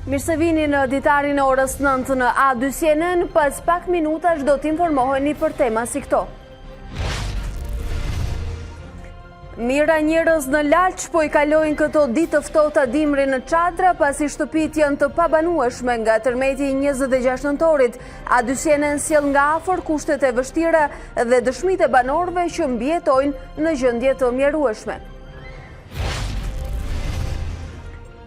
Mirë se vini në Ditari në orës 9 në A2CNN, pas pak minutash do t'informoheni për tema si këto. Mira njerëz në Laç po I kalojnë këto ditë të ftohta dimri në çadra pasi shtëpitë janë të pabanueshme nga tërmeti I 26 nëntorit. A2CNN sjell nga afër kushtet e vështira dhe dëshmitë e banorëve që mbijetojnë në gjendje të mjerueshme.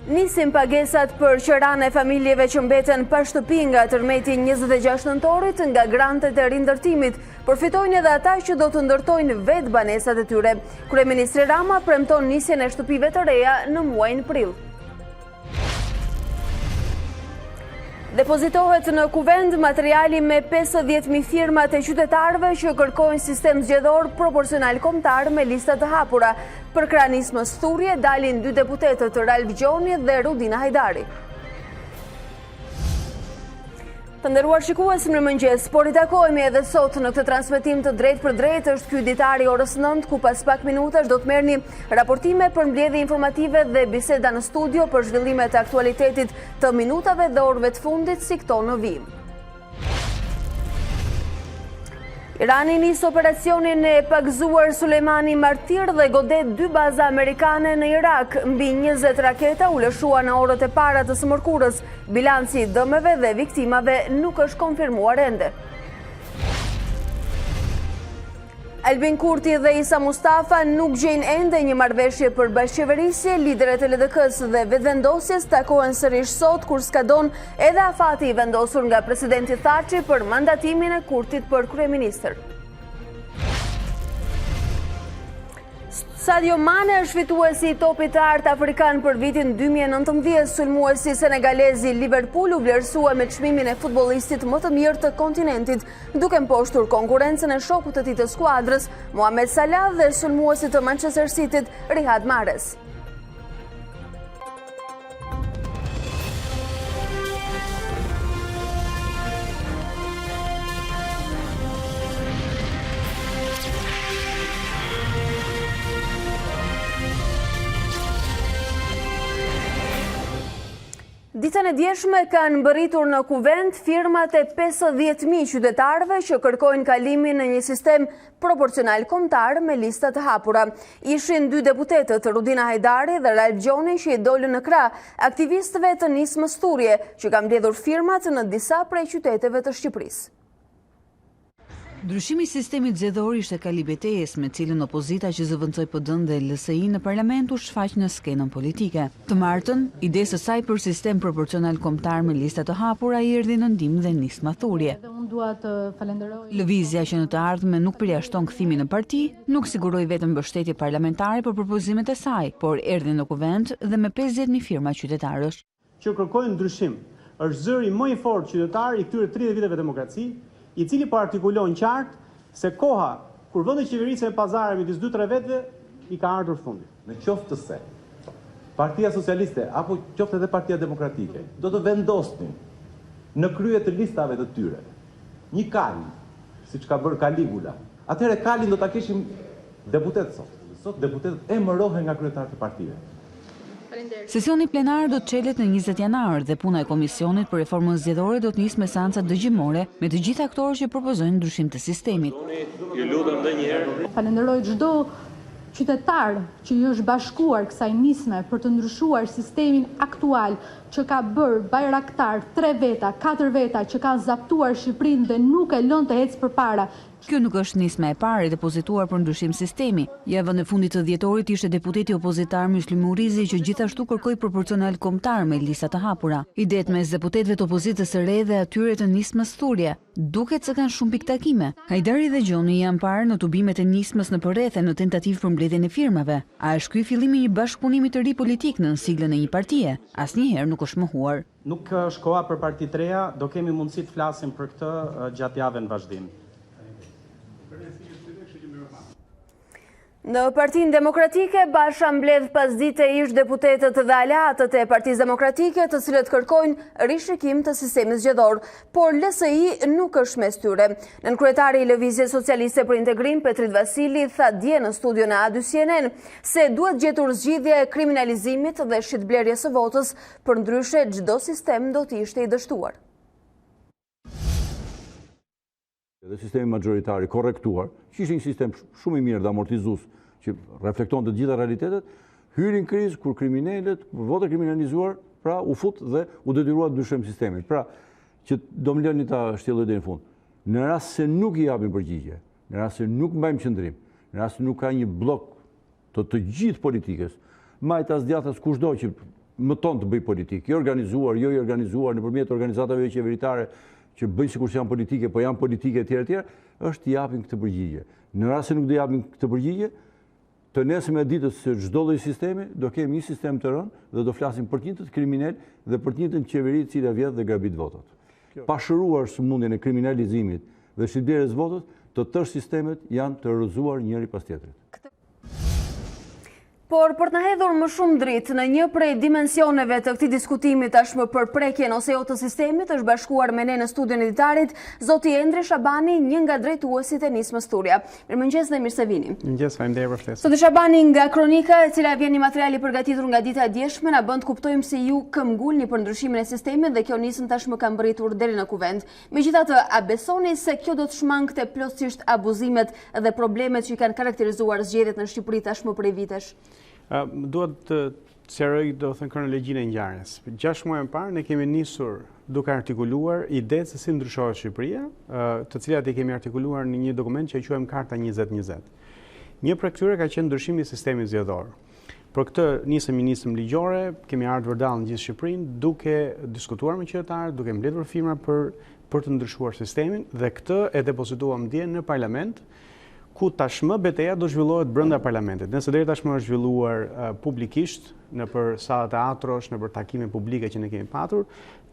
Nisim pagesat për qëran e familjeve që mbeten pa shtëpi nga tërmeti 26 nëntorit nga grantet e rindërtimit. Përfitojnë edhe ata që do të ndërtojnë vetë banesat e tyre. Kryeministri Rama premton nisjen e shtëpive të reja në muajin prill. Depozitohet në kuvend materiali me 50.000 firmat e qytetarëve që kërkojnë sistem zgjedhor proporcional kombëtar me lista të hapura. Për kranismës thurje dalin 2 deputetët Ralf Gjoni dhe Rudina Hajdari. Të nderuar shikues, mirëmëngjes, por I takojmë edhe sot në këtë transmetim të drejtë për drejtë është ky Ditari orës 9, ku pas pak minutash do të merrni raportime për mbledhje informative dhe biseda në studio për zhvillimet e aktualitetit të minutave dhe orëve të fundit si këto në vijim. Irani nis operacionin e pagzuar Sulejmani Martir dhe godet 2 baza amerikane në Irak. Mbi 20 raketa u lëshua në orët e para të së mërkurës. Bilanci I dëmeve dhe viktimave nuk është konfirmuar ende. Albin Kurti dhe Isa Mustafa nuk gjejnë ende një marrëveshje për bashkëqeverisje. Liderët e LDK-s dhe vetëvendosjes takohen sërish sot kur skadon edhe afati I vendosur nga presidenti Thaçi për mandatimin e Kurtit për kryeministër. Sadio Mane është fituesi I topit të artë afrikan për vitin 2019. Sulmuesi senegalezi Liverpool u vlerësua me çmimin e futbollistit më të mirë të kontinentit, duke mposhtur konkurrencën e shokut të tij të skuadrës, Mohamed Salah dhe sulmuesit të Manchester Cityt, Riyad Mahrez. Ditën e djeshme kanë mbërritur në kuvend firmat e 50.000 qytetarëve që kërkojnë kalimin në një sistem proporcional kombëtar me lista të hapura. Ishin 2 deputetët, Rudina Hajdari dhe Ralf Gjoni, që I dolën në krah aktivistëve të nismës thurje, që kanë mbledhur firmat në disa prej qyteteve të Shqipërisë. Ndryshimi I sistemit zgjedhor ishte kali betejës me cilën opozita që zëvendçoi PD-n dhe LSI në parlament u shfaq në skenën politike. Të martën, ide së saj për sistem proporcional kombëtar me lista të hapura I erdhi në ndihmë dhe nisma thurje. Lëvizja që në të ardhmen nuk përjashton kthimin në parti, nuk siguroi vetëm mbështetje parlamentare për propozimet e saj, por erdhi në kuvend dhe me 50.000 firma qytetarësh. Që kërkojnë ndryshim, është zëri më I fortë qytetar I këtyre 30 viteve demokraci, I cili po artikulon qartë se koha kur vendi qeverisë me pazare midis 2-3 vetëve I ka ardhur fundi. Në qoftë se Partia Socialiste apo qoftë edhe Partia Demokratike do të vendosnin në krye të listave të tyre një kal, siç ka bërë Kaligula, atëherë kalin do ta kishim deputet sot. Sot deputetët emërohen nga kryetarët e partive. Sesioni plenar do të çelet në 20 janar dhe puna e komisionit për reformën zgjedhore do të nisë me seanca dëgjimore me të gjithë aktorët që propozojnë ndryshim të sistemit. Ju lutem edhe një herë. Falenderoj çdo qytetar që I është bashkuar kësaj nisme për të ndryshuar sistemin aktual që ka bërë bajraktar 3 veta, 4 veta që kanë zaptuar Shqipërinë dhe nuk e lën të ecë përpara. Kjo nuk është nisma e parë e depozituar për ndryshim sistemi. Javën e fundit të dhjetorit ishte deputeti opozitar Myslim Murizi që gjithashtu kërkoi proporcional kombëtar me lista të hapura. Idet mes deputetëve të opozitës së re dhe atyre të nismës thurje duket se kanë shumë piktakime. Hajdari dhe Gjoni janë parë në tubimet e nismës në përrethe në tentativë për mbledhjen e firmave. A është ky fillimi I një bashkëpunimi të ri politik në siglën e një partie? Asnjëherë nuk është mohuar. Nuk është koha për parti të reja, do kemi mundësi të flasim për këtë gjatë javën në vazhdim. Në Partinë Demokratike, Basha mbledh pasdite ish deputetët dhe aleatët e Partisë Demokratike, të cilët kërkojnë rishikim të sistemit zgjedhor, por LSI nuk është mes tyre. Nënkryetari i Lëvizjes Socialiste për Integrim, Petrit Vasili, tha dje në studion e A2 CNN se duhet gjetur zgjidhje e kriminalizimit dhe shitblerjes së votës, përndryshe çdo sistem do të ishte i dështuar. Dhe sistemi majoritari korrektuar, që ishte një sistem shumë i mirë dhe amortizues, që reflekton të gjitha realitetet, hyrin krizë kur kriminalet, kur votë kriminalizuar, pra u fut dhe u detyruat ndryshim sistemin. Pra, që do më lëni ta shtjelloj deri në fund. Në rast se nuk i japim përgjigje, në rast se nuk mbajmë qëndrim, në rast se nuk ka një blok të gjithë politikës, majtas djathtas kushdo që më ton të bëj politikë, jo organizuar, jo i organizuar nëpërmjet organizatave qeveritare që bëjnë sikur janë politike, po janë politike etj etj, është t'i japim këtë përgjigje. Në rast se nuk do japim këtë përgjigje, të nesëm e ditës se çdo lloj sistemi do kemi një sistem të rënë dhe do flasim për të njëjtët kriminal dhe për të njëjtën qeveri e cila vjedh dhe grabit votat. Pa shëruar sëmundjen e kriminalizimit dhe shitblerjes votës, të tërë sistemet janë të rrëzuar njëri pas tjetrit. Por për të na hedhur më shumë dritë në një prej dimensioneve të këtij diskutimi tashmë për prekjen ose jo të sistemit, është bashkuar me ne në studion e Ditarit zoti Endri Shabani, një nga drejtuesit e nismës Turja. Mirëmëngjes dhe mirë se vini. Mirëmëngjes, faleminderit për ftesën. Zoti Shabani, nga kronika e cila vjen një material i përgatitur nga dita e djeshme, na bën të kuptojmë se ju këmbgulni për ndryshimin e sistemit dhe kjo nismë tashmë ka mbërritur deri në kuvend. Megjithatë, a besoni se kjo do të shmangte plotësisht abuzimet dhe problemet që i kanë karakterizuar zgjedhjet në Shqipëri tashmë prej vitesh? Duhet të sqaroj kronologjinë e ngjarjes. 6 muaj më parë ne kemi nisur duke artikuluar idetë se si ndryshohet Shqipëria, të cilat i kemi artikuluar në një dokument që e quajmë Karta 2020. Një prej këtyre ka qenë ndryshimi i sistemit zgjedhor. Për këtë nisëm ligjore, kemi ardhur vërdall në gjithë Shqipërinë duke diskutuar me qytetarët, duke mbledhur firma për të ndryshuar sistemin dhe këtë e depozituam dje në parlament, ku tashmë betejë do zhvillohet brenda parlamentit. Nëse deri tashmë është zhvilluar publikisht në për salla teatrosh, në për takime publike që ne kemi patur,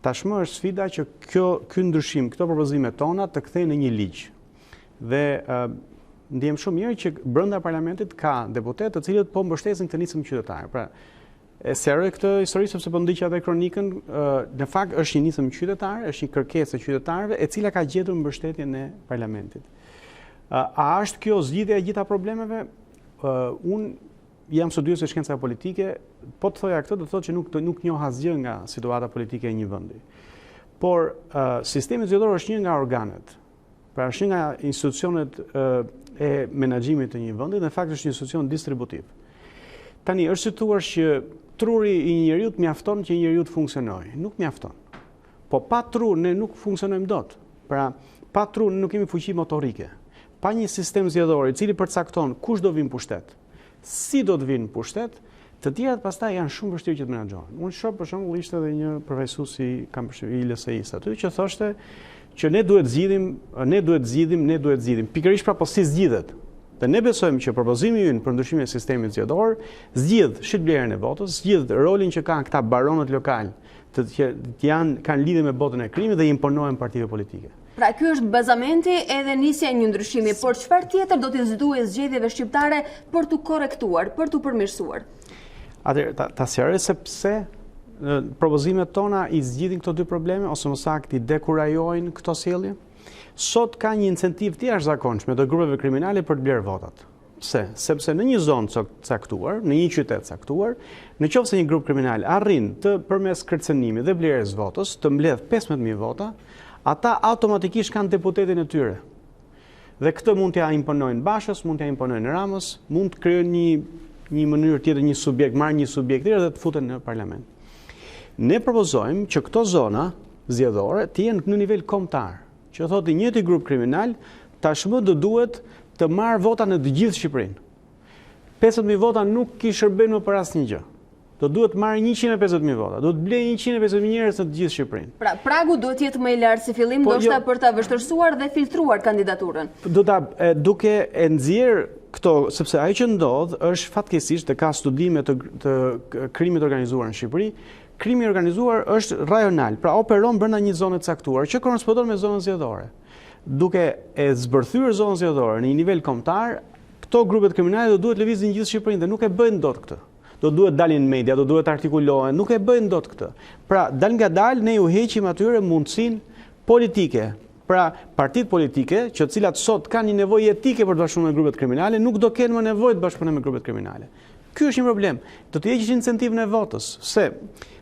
tashmë është sfida që ky ndryshim, këto propozime tona të kthehen në një ligj. Dhe ndihem shumë mirë që brenda parlamentit ka deputetë të cilët po mbështesin këtë nismë qytetare. Pra, e sqaroj këtë histori sepse po ndiqja edhe kronikën, në fakt është një nismë qytetare, është një kërkesë e qytetarëve e cila ka gjetur mbështetjen e parlamentit. A është kjo zgjidhja e gjitha problemeve? Unë jam studiues e shkencave politike, po të thoja këtë do të thotë që nuk njoh asgjë nga situata politike e një vendi. Por sistemi zgjedhor është një nga organet, pra është një nga institucionet e menaxhimit të një vendi, në fakt është një institucion distributiv. Tani është thëtuar që truri i një njeriu mjafton që një njeriu të funksionojë. Nuk mjafton. Po pa tru ne nuk funksionojmë dot. Pra, pa tru ne nuk kemi fuqi motorike. Pa një sistem zgjedhor i cili përcakton kush do vinë pushtet, si do të vinë pushtet, të tjerat pastaj janë shumë vështirë që të menaxhohen. Unë shoh për shembull ishte edhe një profesor i LSI-s aty që thoshte që ne duhet zgjidhim, pikërisht pra po si zgjidhet. Dhe ne besojmë që propozimi ynë për ndryshimin e sistemit zgjedhor zgjidh shitblerjen e votës, zgjidh rolin që kanë këta baronët lokal, që kanë lidhje me botën e krimit dhe imponojnë partive politike. Pra, ky është bazamenti edhe nisja e një ndryshimi, por çfarë tjetër do të nxittuajë zgjedhjeve shqiptare për të korrektuar, për të përmirësuar? Atëherë, ta sqaroj se pse propozimet tona i zgjidhin këto dy probleme ose më saktë i dekurajojnë këto sjellje. Sot ka një incentiv të jashtëzakonshëm të grupeve kriminale për të blerë votat. Pse? Sepse në një zonë caktuar, në një qytet caktuar, nëse një grup kriminal arrin të përmes kërcënimit dhe blerjes votës të mbledh 15.000 vota, ata automatikisht kanë deputetin e tyre. Dhe këtë mund t'ja imponojnë Bashës, mund t'ja imponojnë Ramës, mund të krijojnë një mënyrë tjetër, një subjekt, marrë një subjekt tjetër dhe të futen në parlament. Ne propozojmë që këto zona zgjedhore të jenë në nivel kombëtar, që thotë i njëjti grup kriminal tashmë do duhet të marrë vota në të gjithë Shqipërinë. 50.000 vota nuk i shërbejnë më për asnjë gjë. Do duhet marrë 150.000 vota, do të blejë 150.000 njerëz në të gjithë Shqipërinë. Pra, pragu duhet jetë më i lartë si fillim, ndoshta për ta vështirësuar dhe filtruar kandidaturën. Duke e nxjerr këto, sepse ajo që ndodh është fatkeqësisht të ka studime të krimit organizuar në Shqipëri. Krimi organizuar është rajonal, pra operon brenda një zone të caktuar që korrespondon me zonën zgjedhore. Duke e zbërthyer zonën zgjedhore në një nivel kombëtar, këto grupet kriminale do duhet lëvizin gjithë Shqipërinë dhe nuk e bëjnë dot këtë. Do duhet dalin në media, do duhet artikulohen, nuk e bëjnë dot këtë. Pra, dal nga dal ne ju heqim atyre mundësinë politike. Pra, partitë politike, që cilat sot kanë një nevojë etike për të bashkëpunuar me grupet kriminale, nuk do kenë më nevojë të bashkëpunojnë me grupet kriminale. Ky është një problem. Do të heqësh incentivin e votës, se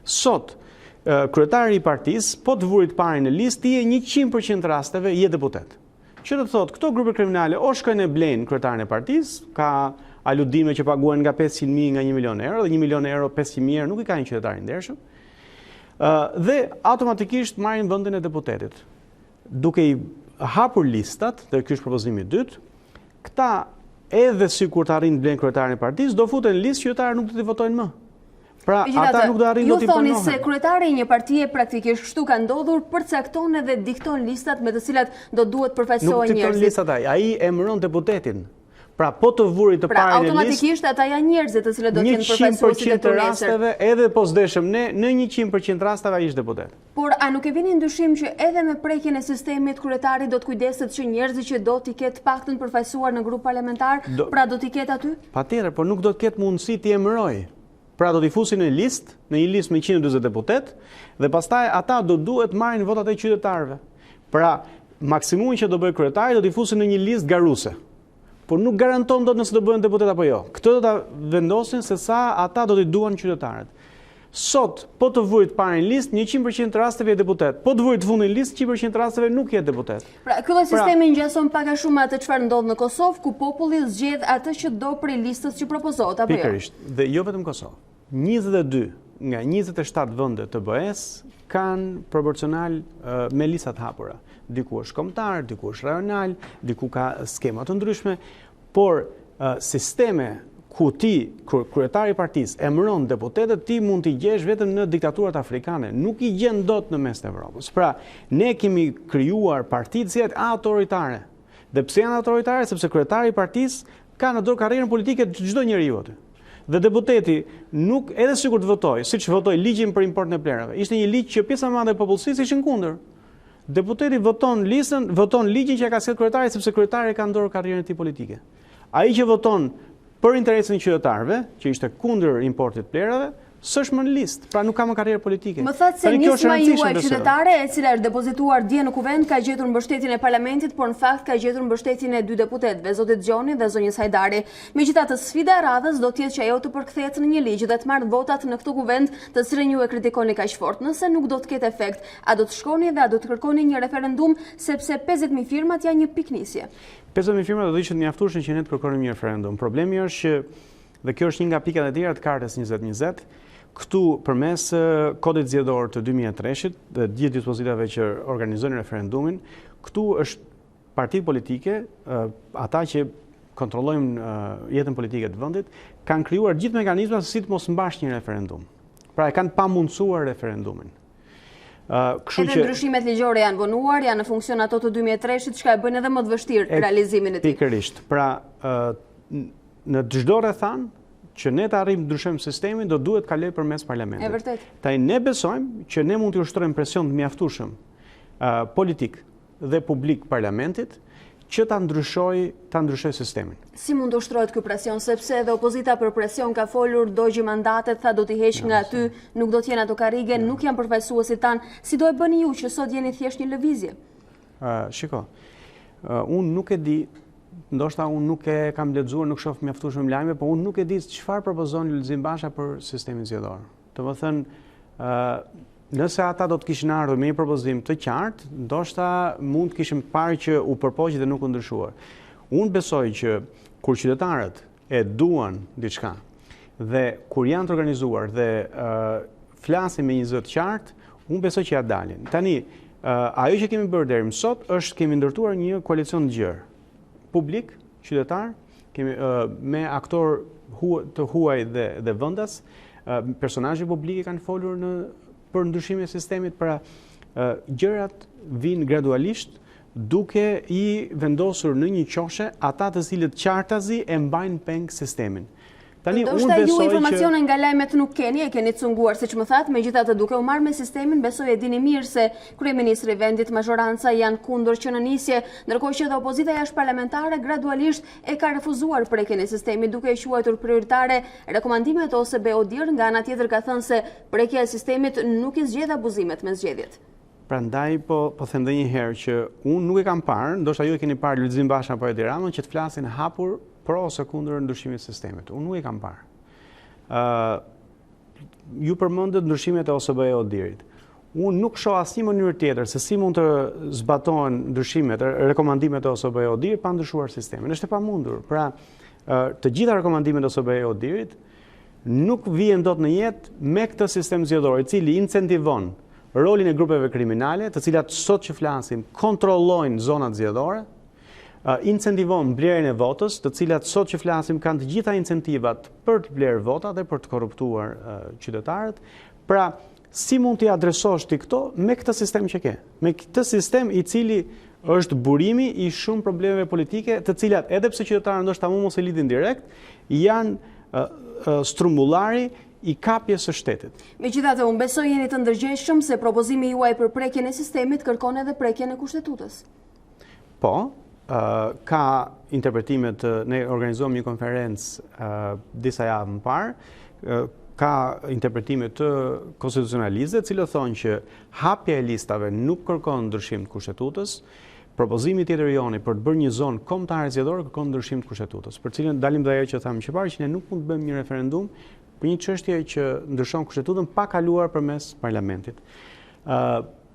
sot kryetari i partisë, po të vurit parë në listë, ti e 100% rasteve je deputet. Që do të thotë, këto grupe kriminale o shkojnë e blejnë kryetarin e partisë, ka aludime që paguhen nga 500.000 nga 1 milion euro, dhe 1 milion euro 500.000 euro nuk i ka një qytetar i ndershëm, dhe automatikisht marrin vendin e deputetit. Duke i hapur listat, dhe ky është propozimi i dytë, këta edhe sikur të arrin të blejnë kryetarin e partisë, do futen në listë qytetarët nuk do t'i votojnë më. Pra, ata nuk do arrin do t'i përnohen. Ju thoni se kryetari i një partie praktikisht kështu ka ndodhur, përcakton edhe dikton listat me të cilat do duhet përfaqësohen njerëzit. Nuk dikton listat ai emëron deputetin. Pra, po të vurit të parë në listë, automatikisht ata janë njerëzit të cilët do të jenë përfaqësuesit e të rasteve, edhe po s'deshëm ne, në 100% rasteve ai është deputet. Por a nuk e vini ndyshim që edhe me prekjen e sistemit kryetari do të kujdeset që njerëzit që do t'i ketë paktën përfaqësuar në grup parlamentar, pra do t'i ketë aty? Patjetër, por nuk do të ketë mundësi t'i emëroj. Pra do t'i fusin në një listë me 140 deputet, dhe pastaj ata do duhet marrin votat e qytetarëve. Pra, maksimumi që do bëjë kryetari do t'i fusin në një listë garuese. Por nuk garanton dot nëse do bëhen deputet apo jo. Këtë do ta vendosin se sa ata do t'i duan qytetarët. Sot, po të vurit parë në listë, 100% rasteve je deputet. Po të vurit fundin në listë, 100% rasteve nuk je deputet. Pra, ky lloj sistemi ngjason pak a shumë atë çfarë ndodh në Kosovë, ku populli zgjedh atë që do prej listës që propozohet apo jo. Pikërisht, dhe jo vetëm Kosovë. 22 nga 27 vende të BE-s kanë proporcional me listat hapura. Diku është kombëtar, diku është rajonal, diku ka skema të ndryshme, por sisteme ku ti, kryetari i partisë, emëron deputetët, ti mund t'i gjesh vetëm në diktaturat afrikane, nuk i gjen dot në mes të Evropës. Pra, ne kemi krijuar partitë që janë autoritare. Dhe pse janë autoritare? Sepse kryetari i partisë ka në dorë karrierën politike të çdo njeriu aty. Dhe deputeti nuk, edhe sikur të votoj, siç votoi ligjin për importin e plerave, ishte një ligj që pjesa e madhe e popullsisë ishin kundër. Deputeti voton ligjin që ka sjellë kryetari sepse kryetari ka në dorë karrierën e tij politike. Ai që voton për interesin e qytetarëve, që ishte kundër importit të plerave, s'është më në listë, pra nuk ka më karrierë politike. Më thatë se nisma juaj qytetare, e cila është depozituar dje në kuvent, ka gjetur mbështetjen e parlamentit, por në fakt ka gjetur mbështetjen e 2 deputetëve, zotit Gjoni dhe zonjës Hajdari. Megjithatë, sfida e radhës do të jetë që ajo të përkthehet në një ligj dhe të marrë votat në këtë kuvent, të cilën ju e kritikoni kaq fort. Nëse nuk do të ketë efekt, a do të shkoni dhe a do të kërkoni një referendum, sepse 50.000 firmat janë një piknisje. 50.000 firma do të ishte mjaftueshëm që ne të kërkonim një referendum. Problemi është që, dhe kjo është një nga pikat e tjera të kartës 2020, këtu përmes kodit zgjedhor të 2003-shit dhe gjithë dispozitave që organizojnë referendumin, këtu është partitë politike, ata që kontrollojnë jetën politike të vendit, kanë krijuar gjithë mekanizmat si të mos mbash një referendum. Pra e kanë pamundsuar referendumin. Edhe ndryshimet ligjore janë vonuar, janë në funksion ato të 2003-shit, çka e bën edhe më të vështirë realizimin e tij. Pikërisht. Pra në çdo rrethan që ne të arrijmë të ndryshojmë sistemin, do duhet kaloj përmes parlamentit. E vërtet. Taj ne besojmë që ne mund të ushtrojmë presion të mjaftueshëm politik dhe publik parlamentit që ta ndryshoj sistemin. Si mund të ushtrohet ky presion, sepse edhe opozita për presion ka folur, dogji mandatet, tha do t'i heq nga aty, nuk do t'jenë ato karrige, nuk janë përfaqësuesit tan. Si do e bëni ju që sot jeni thjesht një lëvizje? Shiko, unë nuk e di. Ndoshta unë nuk e kam lexuar, nuk shoh mjaftueshëm lajme, por unë nuk e di çfarë propozon Lulzim Basha për sistemin zgjedhor. Domethënë, nëse ata do të kishin ardhur me një propozim të qartë, ndoshta mund të kishin parë që u përpoqi dhe nuk u ndryshuar. Unë besoj që kur qytetarët e duan diçka dhe kur janë të organizuar dhe flasin me një zë të qartë, unë besoj që ja dalin. Tani, ajo që kemi bërë deri më sot është kemi ndërtuar një koalicion të gjerë. Publik, qytetar, me aktor të huaj dhe vendas, personazhe publike kanë folur për ndryshimin e sistemit, pra gjërat vinë gradualisht duke i vendosur në një qoshe ata të cilët qartazi e mbajnë peng sistemin. Tani Ndoshta ju informacione nga lajmet nuk keni, e keni cunguar siç më thatë, megjithatë duke u marrë me sistemin, besoj e dini mirë se kryeministri i vendit majoranca janë kundër që në nisje, ndërkohë që edhe opozita jashtëparlamentare gradualisht e ka refuzuar prekjen e sistemit, duke e quajtur prioritare rekomandimet ose ODIHR, nga ana tjetër ka thënë se prekja e sistemit nuk i zgjedh abuzimet me zgjedhjet. Prandaj po them edhe një herë që unë nuk e kam parë, ndoshta ju e keni parë Lulzim Basha apo Edi Ramën që të flasin hapur pro ose kundër ndryshimit të sistemit. Unë nuk e kam parë. Ju përmendët ndryshimet e OSBE ODIHR-it. Unë nuk shoh asnjë mënyrë tjetër se si mund të zbatohen ndryshimet, rekomandimet e OSBE ODIHR pa ndryshuar sistemin. Është e pamundur. Pra, të gjitha rekomandimet e OSBE ODIHR-it nuk vijnë dot në jetë me këtë sistem zgjedhor, i cili incentivon rolin e grupeve kriminale, të cilat sot që flasim kontrollojnë zonat zgjedhore, incentivon blerjen e votës, të cilat sot që flasim kanë të gjitha incentivat për të blerë vota dhe për të korruptuar qytetarët. Pra, si mund t'i adresosh ti këto me këtë sistem që ke? Me këtë sistem i cili është burimi i shumë problemeve politike, të cilat edhe pse qytetarët ndoshta mos e lidhin direkt, janë strumbullari i kapjes së shtetit. Megjithatë, unë besoj jeni të ndërgjegjshëm se propozimi juaj për prekjen e sistemit kërkon edhe prekjen e kushtetutës. Po, ka interpretimet, ne organizuam një konferencë disa javë më parë, ka interpretime të konstitucionalistëve, cilët thonë që hapja e listave nuk kërkon ndryshim të kushtetutës. Propozimi tjetër joni për të bërë një zonë kombëtare zgjedhore kërkon ndryshim të kushtetutës. Për cilën dalim dhe ajo që thamë që parë, që ne nuk mund të bëjmë një referendum për një çështje që ndryshon kushtetutën pa kaluar përmes parlamentit.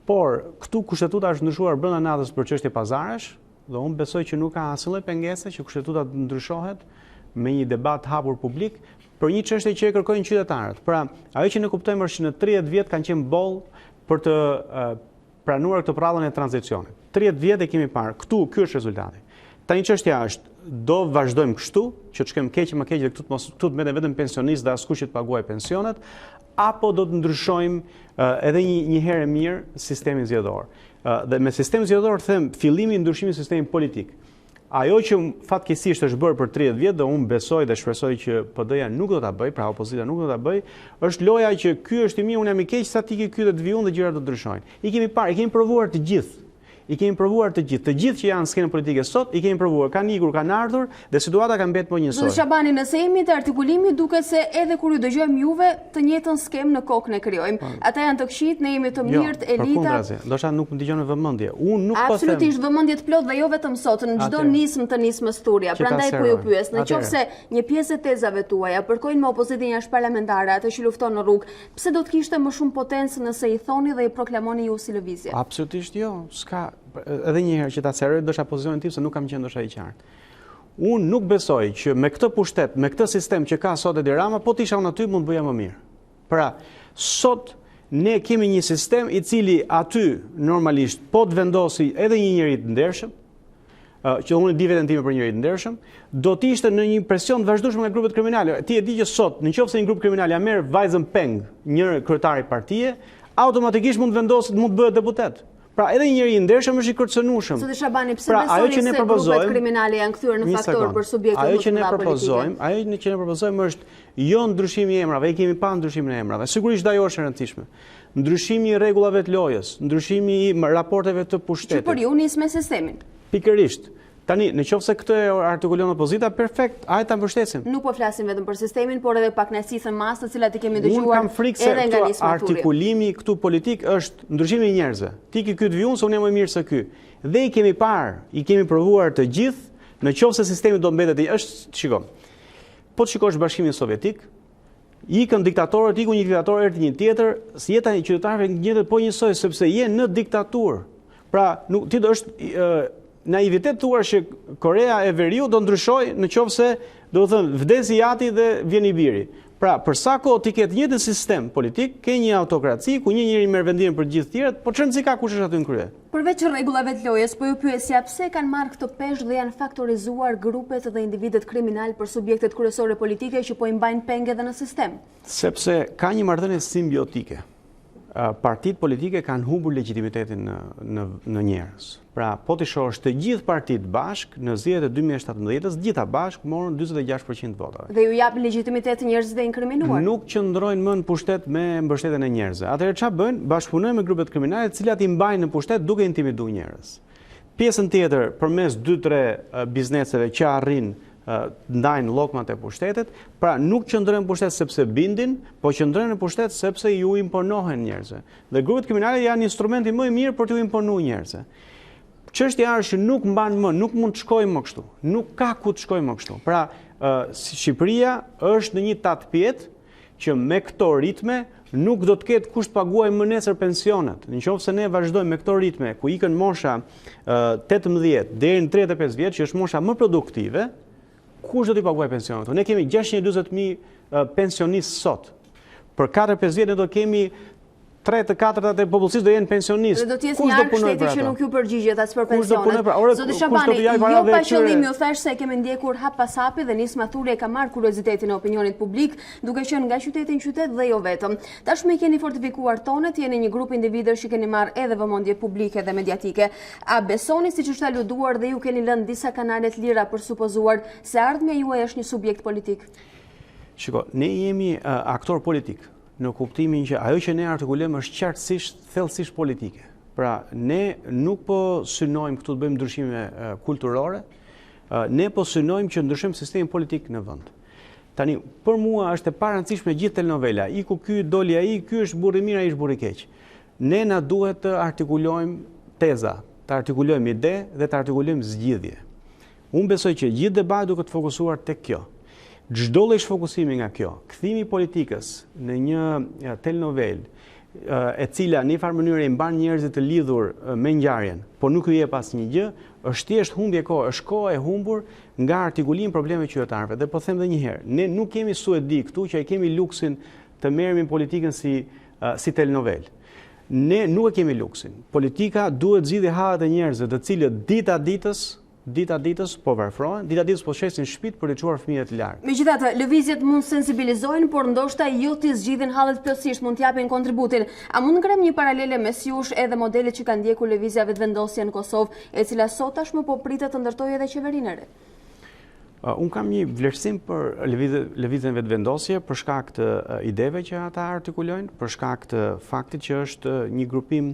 Por këtu kushtetuta është ndryshuar brenda natës për çështje pazarash, dhe unë besoj që nuk ka asnjë lloj pengese që kushtetuta të ndryshohet me një debat hapur publik për një çështje që e kërkojnë qytetarët. Pra, ajo që ne kuptojmë është që në 30 vjet kanë qenë boll për të pranuar këtë prallën e tranzicionit. 30 vjet e kemi parë. Ky është rezultati. Tani çështja është, do vazhdojmë kështu, që të shkojmë keq më keq dhe këtu të mbeten vetëm pensionistë dhe askush që të paguajë pensionet, apo do të ndryshojmë edhe një herë mirë sistemin zgjedhor. Dhe me sistemin zgjedhor them fillimi i ndryshimit të sistemit politik. Ajo që fatkeqësisht është bërë për 30 vjet dhe unë besoj dhe shpresoj që PD-ja nuk do ta bëj, pra opozita nuk do ta bëj, është loja që ky është i mirë, unë jam i keq, sa ti ke ky dhe të vi unë dhe gjërat do të ndryshojnë. I kemi parë, i kemi provuar të gjithë. I kemi provuar të gjithë që janë në skenën politike sot, i kemi provuar, kanë ikur, kanë ardhur dhe situata ka mbetur po njësoj. Zoti Shabani, nëse jemi të artikulimi, duket se edhe kur ju dëgjojmë juve, të njëjtën skemë në kokën e krijojmë. Ata janë të këqit, ne jemi të mirët, elita. Përkundrazi, ndoshta nuk më dëgjon me vëmendje. Unë nuk po them. Absolutisht vëmendje të plot dhe jo vetëm sot, në çdo nismë të nismës turia. Prandaj po ju pyes, nëse një pjesë e tezave tuaja përkojnë me opozitën jashtëparlamentare, atë që lufton në rrugë, pse do të kishte më shumë potencë nëse i thoni dhe i proklamoni ju si lëvizje? Absolutisht jo, s'ka. Edhe një herë që ta sqaroj ndoshta pozicionin tim se nuk kam qenë ndoshta i qartë. Unë nuk besoj që me këtë pushtet, me këtë sistem që ka sot Edi Rama, po t'isha unë aty mund bëja më mirë. Pra, sot ne kemi një sistem i cili aty normalisht po të vendosi edhe një njeri të ndershëm, që unë di veten time për njëri të ndershëm, do të ishte në një presion të vazhdueshëm nga grupet kriminale. Ti e di që sot, nëse një grup kriminal ja merr vajzën peng një kryetari partie, automatikisht mund të vendoset, mund të bëhet deputet. Pra edhe një njeri i ndershëm është i kërcënueshëm. Zoti Shabani, pse besoni se grupet kriminale janë kthyer në faktor për subjekte më të mëdha politike? Ajo që ne propozojmë është jo ndryshimi i emrave, i kemi pa ndryshimin e emrave. Sigurisht ajo është e rëndësishme. Ndryshimi i rregullave të lojës, ndryshimi i raporteve të pushtetit. Që për ju nis me sistemin. Pikërisht. Tani, nëse këtë artikulon opozita, perfekt, hajde ta mbështesim. Nuk po flasim vetëm për sistemin, por edhe pak nësisën mas të cilat i kemi dëgjuar edhe nga nisma. Unë kam frikë se këtu artikulimi këtu politik është ndryshimi i njerëzve. Ti ke ky të viun se unë jam më mirë se ky. Dhe i kemi parë, i kemi provuar të gjithë, nëse sistemi do mbetet shiko. Po të shikosh Bashkimin Sovjetik, ikën diktatorët, iku një diktator erdhi një tjetër, si jeta e qytetarëve ngjitet po njësoj sepse je në diktaturë. Pra, nuk ti do është naivitet tuar që Korea e Veriut do ndryshoj nëse do të thënë vdesi jati dhe vjen i biri. Pra, për sa kohë ti ke të njëjtin sistem politik, ke një autokraci ku një njeri merr vendimin për gjithë tjerët, po çfarë rëndësi ka kush është aty në krye? Përveç rregullave të lojës, po ju pyesja pse kanë marrë këtë peshë dhe janë faktorizuar grupet dhe individët kriminal për subjektet kryesore politike që po i mbajnë penge edhe në sistem? Sepse ka një marrëdhënie simbiotike. partitë politike kanë humbur legitimitetin në njerëz. Pra, po ti shohësh të gjithë partitë bashk në zgjedhjet e 2017-s, gjitha bashk morën 46% votave. Dhe ju japin legjitimitet njerëzve të inkriminuar. Nuk qëndrojnë më në pushtet me mbështetjen e njerëzve. Atëherë çfarë bëjnë? Bashkëpunojnë me grupet kriminale, të cilat i mbajnë në pushtet duke intimiduar njerëz. Pjesën tjetër përmes 2-3 bizneseve që arrin ndajnë llokmat e pushtetit, pra nuk qëndrojnë në pushtet sepse bindin, po qëndrojnë në pushtet sepse ju imponohen njerëzve. Dhe grupet kriminale janë instrumenti më i mirë për t'u imponuar njerëzve. Çështja është që nuk mban më, nuk mund të shkojmë më kështu. Nuk ka ku të shkojmë më kështu. Pra, Shqipëria është në një tatpjet që me këto ritme nuk do të ketë kush të paguaj më nesër pensionet. Nëse ne vazhdojmë me këto ritme ku ikën mosha 18 deri në 35 vjeç, që është mosha më produktive, kush do t'i paguaj pensionet? Ne kemi 640.000 pensionistë sot. Për 4-5 vjet ne do kemi 3/4 e popullsisë do jenë pensionistë. Dhe do t'jesë një ark shteti që nuk ju përgjigjet as për pensionet. Zoti Shabani, jo pa qëllim ju thash se kemi ndjekur hap pas hapi dhe nisma thulje ka marrë kuriozitetin e opinionit publik, duke qenë nga qyteti në qytet dhe jo vetëm. Tashmë keni fortifikuar tonet, jeni një grup individësh që keni marrë edhe vëmendje publike dhe mediatike. A besoni, siç është aluduar, dhe ju keni lënë disa kanale të lira për supozuar se ardhmja juaj është një subjekt politik? Shiko, ne jemi aktor politik, në kuptimin që ajo që ne artikulojmë është qartësisht, thellësisht politike. Pra, ne nuk po synojmë këtu të bëjmë ndryshime kulturore, ne po synojmë që ndryshojmë sistemin politik në vend. Tani, për mua është e parancishme gjithë telenovela, iku ky, doli ai, ky është burri mirë, ai është burri keq. Ne na duhet të artikulojmë teza, të artikulojmë ide dhe të artikulojmë zgjidhje. Unë besoj që gjithë debati duhet të fokusuar tek kjo. Çdo lloj fokusimi nga kjo, kthimi i politikës në një telenovel, e cila në një farë mënyrë i mban njerëzit të lidhur me ngjarjen, por nuk ju jep asnjë gjë, është thjesht humbje kohë, është kohë e humbur nga artikulimi i problemeve qytetarëve. Dhe po them edhe një herë, ne nuk kemi suedi këtu që e kemi luksin të merremi politikën si telenovel. Ne nuk e kemi luksin. Politika duhet zgjidhë hallet e njerëzve, të cilët dita ditës po varfrohen, dita ditës po shesin shtëpitë për të çuar fëmijët larg. Megjithatë, lëvizjet mund sensibilizojnë, por ndoshta jo t'i zgjidhin hallet plotësisht, mund t'japin kontributin. A mund të krem një paralele mes jush edhe modelet që kanë ndjekur lëvizjave të vendosje në Kosovë, e cila sot tashmë po pritet të ndërtojë edhe qeverinë e re? Unë kam një vlerësim për lëvizjen vetëvendosje për shkak të ideve që ata artikulojnë, për shkak të faktit që është një grupim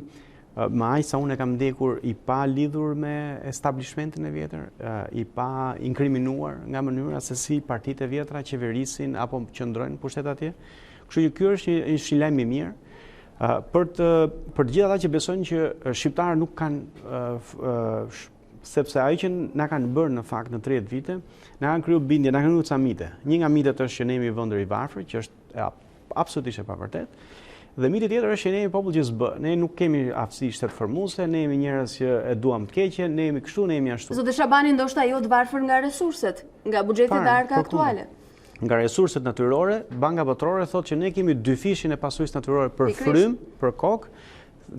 më aq sa unë e kam ndjekur i pa lidhur me establishmentin e vjetër, i pa inkriminuar nga mënyra se si partitë e vjetra qeverisin apo qëndrojnë pushtet atje. Kështu që ky është një lajm i mirë për të gjithë ata që besojnë që shqiptarët nuk kanë sepse ajo që na kanë bërë në fakt në 30 vite, na kanë kriju bindje, na kanë kriju ca mite. Një nga mitet është që ne jemi vëndër i varfër, që është absolutisht e pavërtet. Dhe miti tjetër është që ne jemi popull që s'bë. Ne nuk kemi aftësi shtetëformuese, ne jemi njerëz që e duam të keqe, ne jemi kështu, ne jemi ashtu. Zoti Shabani, ndoshta jo të varfër nga resurset, nga buxheti dhe arka aktuale. Nga resurset natyrore, Banka Botërore thotë që ne kemi 2 fishin e pasurisë natyrore për frym, për kokë,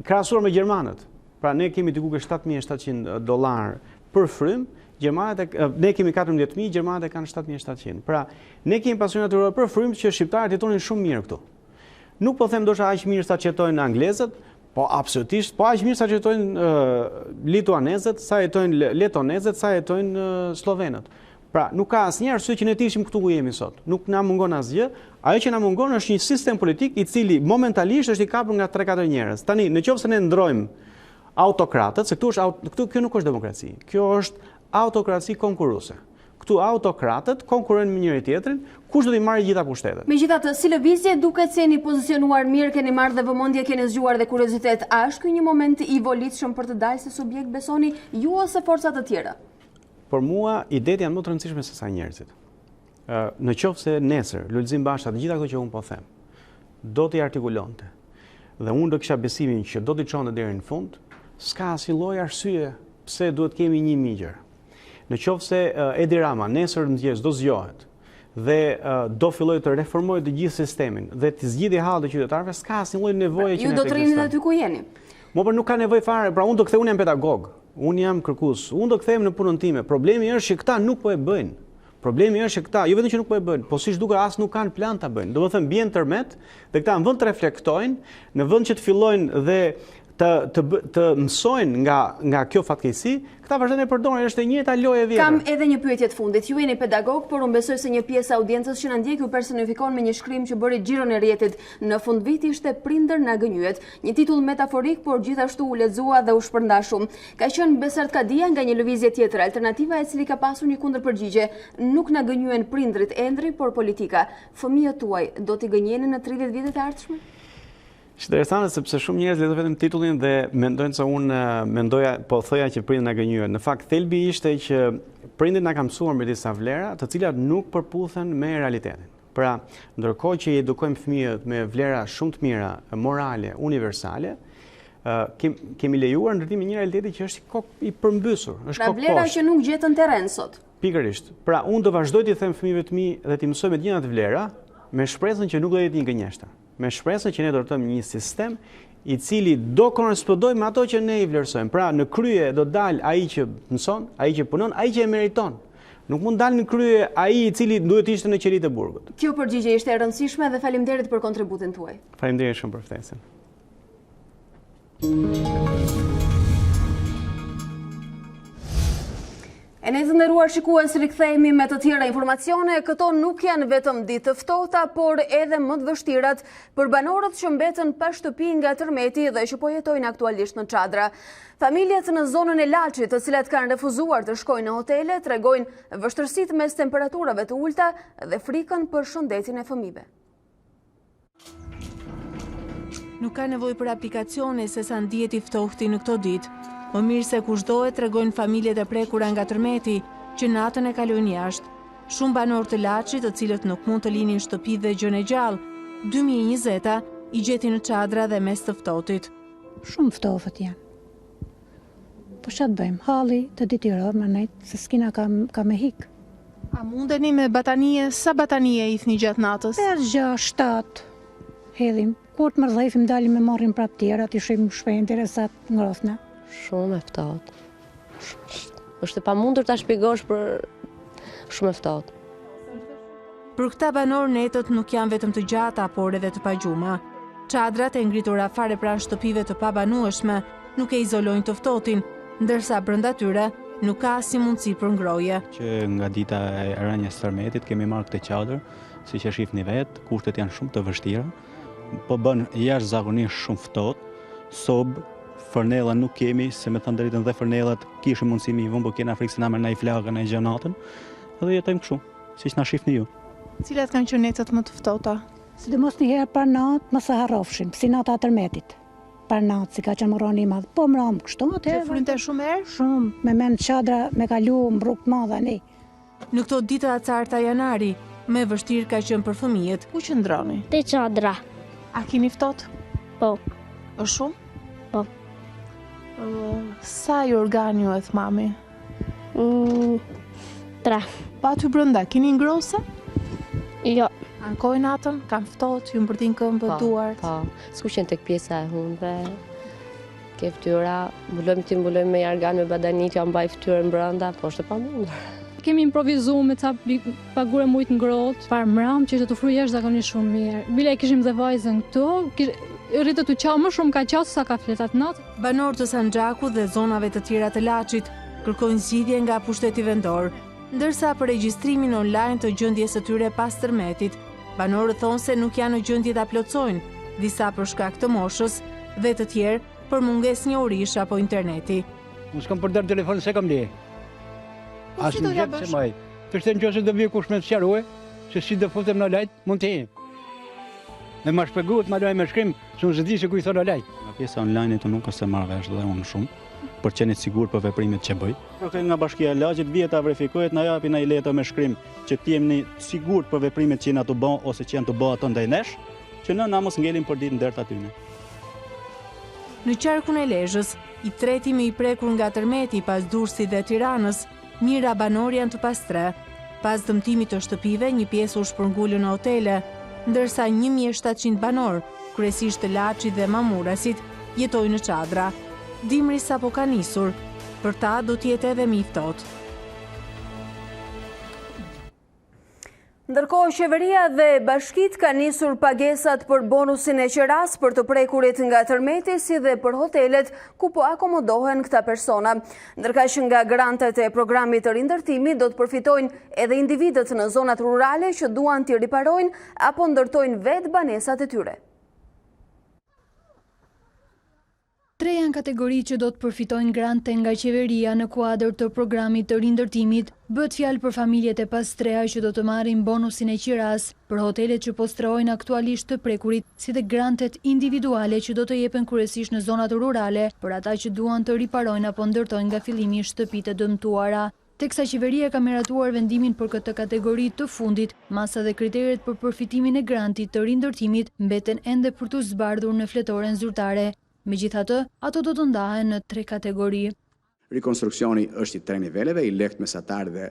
krahasuar me gjermanët. Pra ne kemi diku $7.700 për frym, ne kemi 14.000, gjermanët e kanë 7.700. Pra ne kemi pasuri natyrore për frym që shqiptarët jetonin shumë mirë këtu. Nuk po them ndoshta aq mirë sa që jetojnë anglezët, po absolutisht, po aq mirë sa që jetojnë lituanezët, sa jetojnë letonezët, sa jetojnë slovenët. Pra, nuk ka asnjë arsye që ne të ishim këtu ku jemi sot. Nuk na mungon asgjë. Ajo që na mungon është një sistem politik i cili momentalisht është i kapur nga 3-4 njerëz. Tani, nëse ne ndrojmë autokratët, se kjo nuk është demokraci. Kjo është autokraci konkurruese. Këtu autokratët konkurrojnë me njëri tjetrin, kush do t'i marrë gjitha pushtetet. Megjithatë, si lëvizje duket se jeni pozicionuar mirë, keni marrë dhe vëmendje, keni zgjuar dhe kuriozitet. A është ky një moment i volitshëm për të dalë si subjekt, besoni, ju ose forcat të tjera? Për mua, idetë janë më të rëndësishme se sa njerëzit. Në qoftë se nesër, Lulzim Basha, të gjitha këto që unë po them, do t'i artikulonte, dhe unë do kisha besimin që do t'i çonte deri në fund, s'ka asnjë lloj arsye pse duhet kemi një migjer. Në qoftë se Edi Rama nesër mëngjes do zgjohet dhe do filloj të reformojë të gjithë sistemin dhe të zgjidhë hallet e qytetarëve, s'ka asnjë lloj nevoje që ju do të rrini aty ku jeni. Por nuk ka nevojë fare, pra unë do kthej, unë jam pedagog, unë jam kërkues, unë do kthehem në punën time. Problemi është që këta nuk po e bëjnë. Problemi është që këta, jo vetëm që nuk po e bëjnë, po siç duket as nuk kanë plan ta bëjnë. Domethënë bien tërmet dhe këta në vend të reflektojnë, në vend që të fillojnë dhe të mësojnë nga kjo fatkeqësi, këta vazhdojnë e përdorin, është e njëjta lojë e vjetër. Kam edhe një pyetje të fundit. Ju jeni pedagog, por unë besoj se një pjesë e audiencës që na ndjek ju personifikon me një shkrim që bëri xhiron e rrjetit. Në fund viti ishte Prindër na gënyet, një titull metaforik, por gjithashtu u lexua dhe u shpërnda shumë. Ka qenë Besart Kadia nga një lëvizje tjetër, alternativa e cili ka pasur një kundërpërgjigje. Nuk na gënyen prindrit endri, por politika. Fëmijët tuaj do t'i gënjeni në 30 vitet e ardhshme? Është interesante sepse shumë njerëz lexojnë vetëm titullin dhe mendojnë se unë mendoja, po thoja që prindërit na gënyen. Në fakt thelbi ishte që prindërit na kanë mësuar me disa vlera, të cilat nuk përputhen me realitetin. Pra, ndërkohë që i edukojmë fëmijët me vlera shumë të mira, morale, universale, kemi lejuar ndërtimin e një realiteti që është i përmbysur, është pra vlera që nuk gjetën terren sot. Pikërisht. Pra, unë do vazhdoj t'i them fëmijëve të mi dhe t'i mësoj me të njëjtat vlera, me shpresën që nuk do jetë një gënjeshtra. Me shpresën që ne do të një sistem i cili do korrespondojë me ato që ne i vlerësojmë. Pra, në krye do dalë ai që mëson, ai që punon, ai që e meriton. Nuk mund dalë në krye ai i cili duhet ishte në qelitë e burgut. Kjo përgjigje ishte e rëndësishme dhe faleminderit për kontributin tuaj. Faleminderit shumë për ftesën. E ne të nderuar shikues, rikthehemi me të tjera informacione. Këto nuk janë vetëm ditë të ftohta, por edhe më të vështirat për banorët që mbetën pa shtëpi nga tërmeti dhe që po jetojnë aktualisht në çadra. Familjet në zonën e Laçit, të cilat kanë refuzuar të shkojnë në hotele, tregojnë vështirësitë mes temperaturave të ulta dhe frikën për shëndetin e fëmijëve. Nuk ka nevojë për aplikacione se sa ndihet i ftohti në këto ditë. Më mirë se kushdo e tregojnë familjet e prekura nga tërmeti që natën e kalojnë jashtë. Shumë banorë të Laçit, të cilët nuk mund të linin shtëpi dhe gjën e gjallë, 2020-a i gjeti në çadra dhe mes të ftohtit. Shumë ftofët janë. Po ç'a të bëjmë? Halli të dityrë më nejt se skina ka me hik. A mundeni me batanie? Sa batanie i thni gjatë natës? 5, 6, 7. Hedhim. Kur të mërdhejfim dalim me marrim prap tjera, të ishim shpejt interesat ngrothna. Shumë e ftohtë. Është e pamundur ta shpjegosh për shumë e ftohtë. Për këta banorë netët nuk janë vetëm të gjata, por edhe të pagjuma. Çadrat e ngritura fare pranë shtëpive të pabanueshme nuk e izolojnë të ftohtin, ndërsa brenda tyre nuk ka asnjë mundësi për ngrohje. Që nga dita e rënies së tërmetit kemi marrë këtë çadër, siç e shihni vetë, kushtet janë shumë të vështira, po bën jashtëzakonisht shumë ftohtë, sobë, fornella nuk kemi, se me thënë drejtën dhe fornellat kishim mundësi mi vëmë, po kena frikë se na merr në flakën e gjanatën, dhe jetojmë kështu, siç na shihni ju. Cilat kanë qenë netët më të ftohta? Sidomos një herë par natë, mos e harrofshim, si nata e tërmetit. Par natë, si ka qenë moroni i madh, po mram kështu atëherë. Frynte shumë herë? Shumë, me mend çadra me kalu mbruk të madhe ne. Në këto ditë acarta janari, me vështirë ka qenë për fëmijët. Ku qëndroni? Te çadra. A keni ftohtë? Po. Është shumë? Po. Sa i organi ju e mami? 3. Pa ty brenda, keni ngrose? Jo. Ankojnë natën, kanë ftohtë, ju mbërtin këmbët, duart? Po, s'ku qenë tek pjesa e hundve, ke fytyra, mbulojmë me jargan me badanit, ja mbaj fytyrën brenda, po është e pamundur. Kemi improvizuar me ca pagure mujt ngrohtë, par mram që ishte të fryj jashtëzakonisht shumë mirë. Bile kishim dhe vajzën këtu, rritet u qau më shumë ka qau se sa ka fletat natë. Banorë të Sanxhakut dhe zonave të tjera të Laçit kërkojnë zgjidhje nga pushteti vendor, ndërsa për regjistrimin online të gjendjes së tyre pas tërmetit, banorët thonë se nuk janë në gjendje ta plotsojnë, disa për shkak të moshës dhe të tjerë për mungesë njohurish apo interneti. Unë s'kam përdor telefonin se kam le. Si do t'ja bësh? Përse nëse do vi kush më sqaroj se si do futem në lajt, mund të jem. Me më shpjeguat më laj me shkrim, se unë s'di se ku i thonë lajt. Nga pjesa online-it nuk është se marr vesh dhe unë shumë, për qenit sigur për veprimet që bëj. Për nga Bashkia e Laçit vjet ta verifikohet, na japi një letër me shkrim që të jemi sigurt për veprimet që janë të bën ose që janë të bëhen ato ndaj nesh, që na mos ngelim për ditë ndert aty. Në qarkun e Lezhës, i treti më i prekur nga tërmeti pas Durrësit dhe Tiranës, mijëra banor janë të pastre. Pas dëmtimit të shtëpive, një pjesë u shpërngulën në hotele, ndërsa 1700 banor, kryesisht të Laçit dhe Mamurasit, jetojnë në çadra. Dimri sapo ka nisur, për ta do të jetë edhe më i ftohtë. Ndërkohë, qeveria dhe bashkitë ka nisur pagesat për bonusin e qeras për të prekurit nga tërmeti, si dhe për hotelet ku po akomodohen këta persona. Ndërkaq që nga grantet e programit të rindërtimit do të përfitojnë edhe individët në zonat rurale që duan t'i riparojnë apo ndërtojnë vetë banesat e tyre. 3 janë kategori që do të përfitojnë grante nga qeveria në kuadër të programit të rindërtimit. Bëhet fjalë për familjet e pastreha që do të marrin bonusin e qiras, për hotelet që po strehojnë aktualisht të prekurit, si dhe grantet individuale që do të jepen kryesisht në zonat rurale për ata që duan të riparojnë apo ndërtojnë nga fillimi shtëpitë e dëmtuara. Teksa qeveria ka miratuar vendimin për këtë kategori të fundit, masa dhe kriteret për përfitimin e grantit të rindërtimit mbeten ende për të zbardhur në fletoren zyrtare. Megjithatë, ato do të ndahen në 3 kategori. Rekonstruksioni është i 3 niveleve, i lehtë, mesatar dhe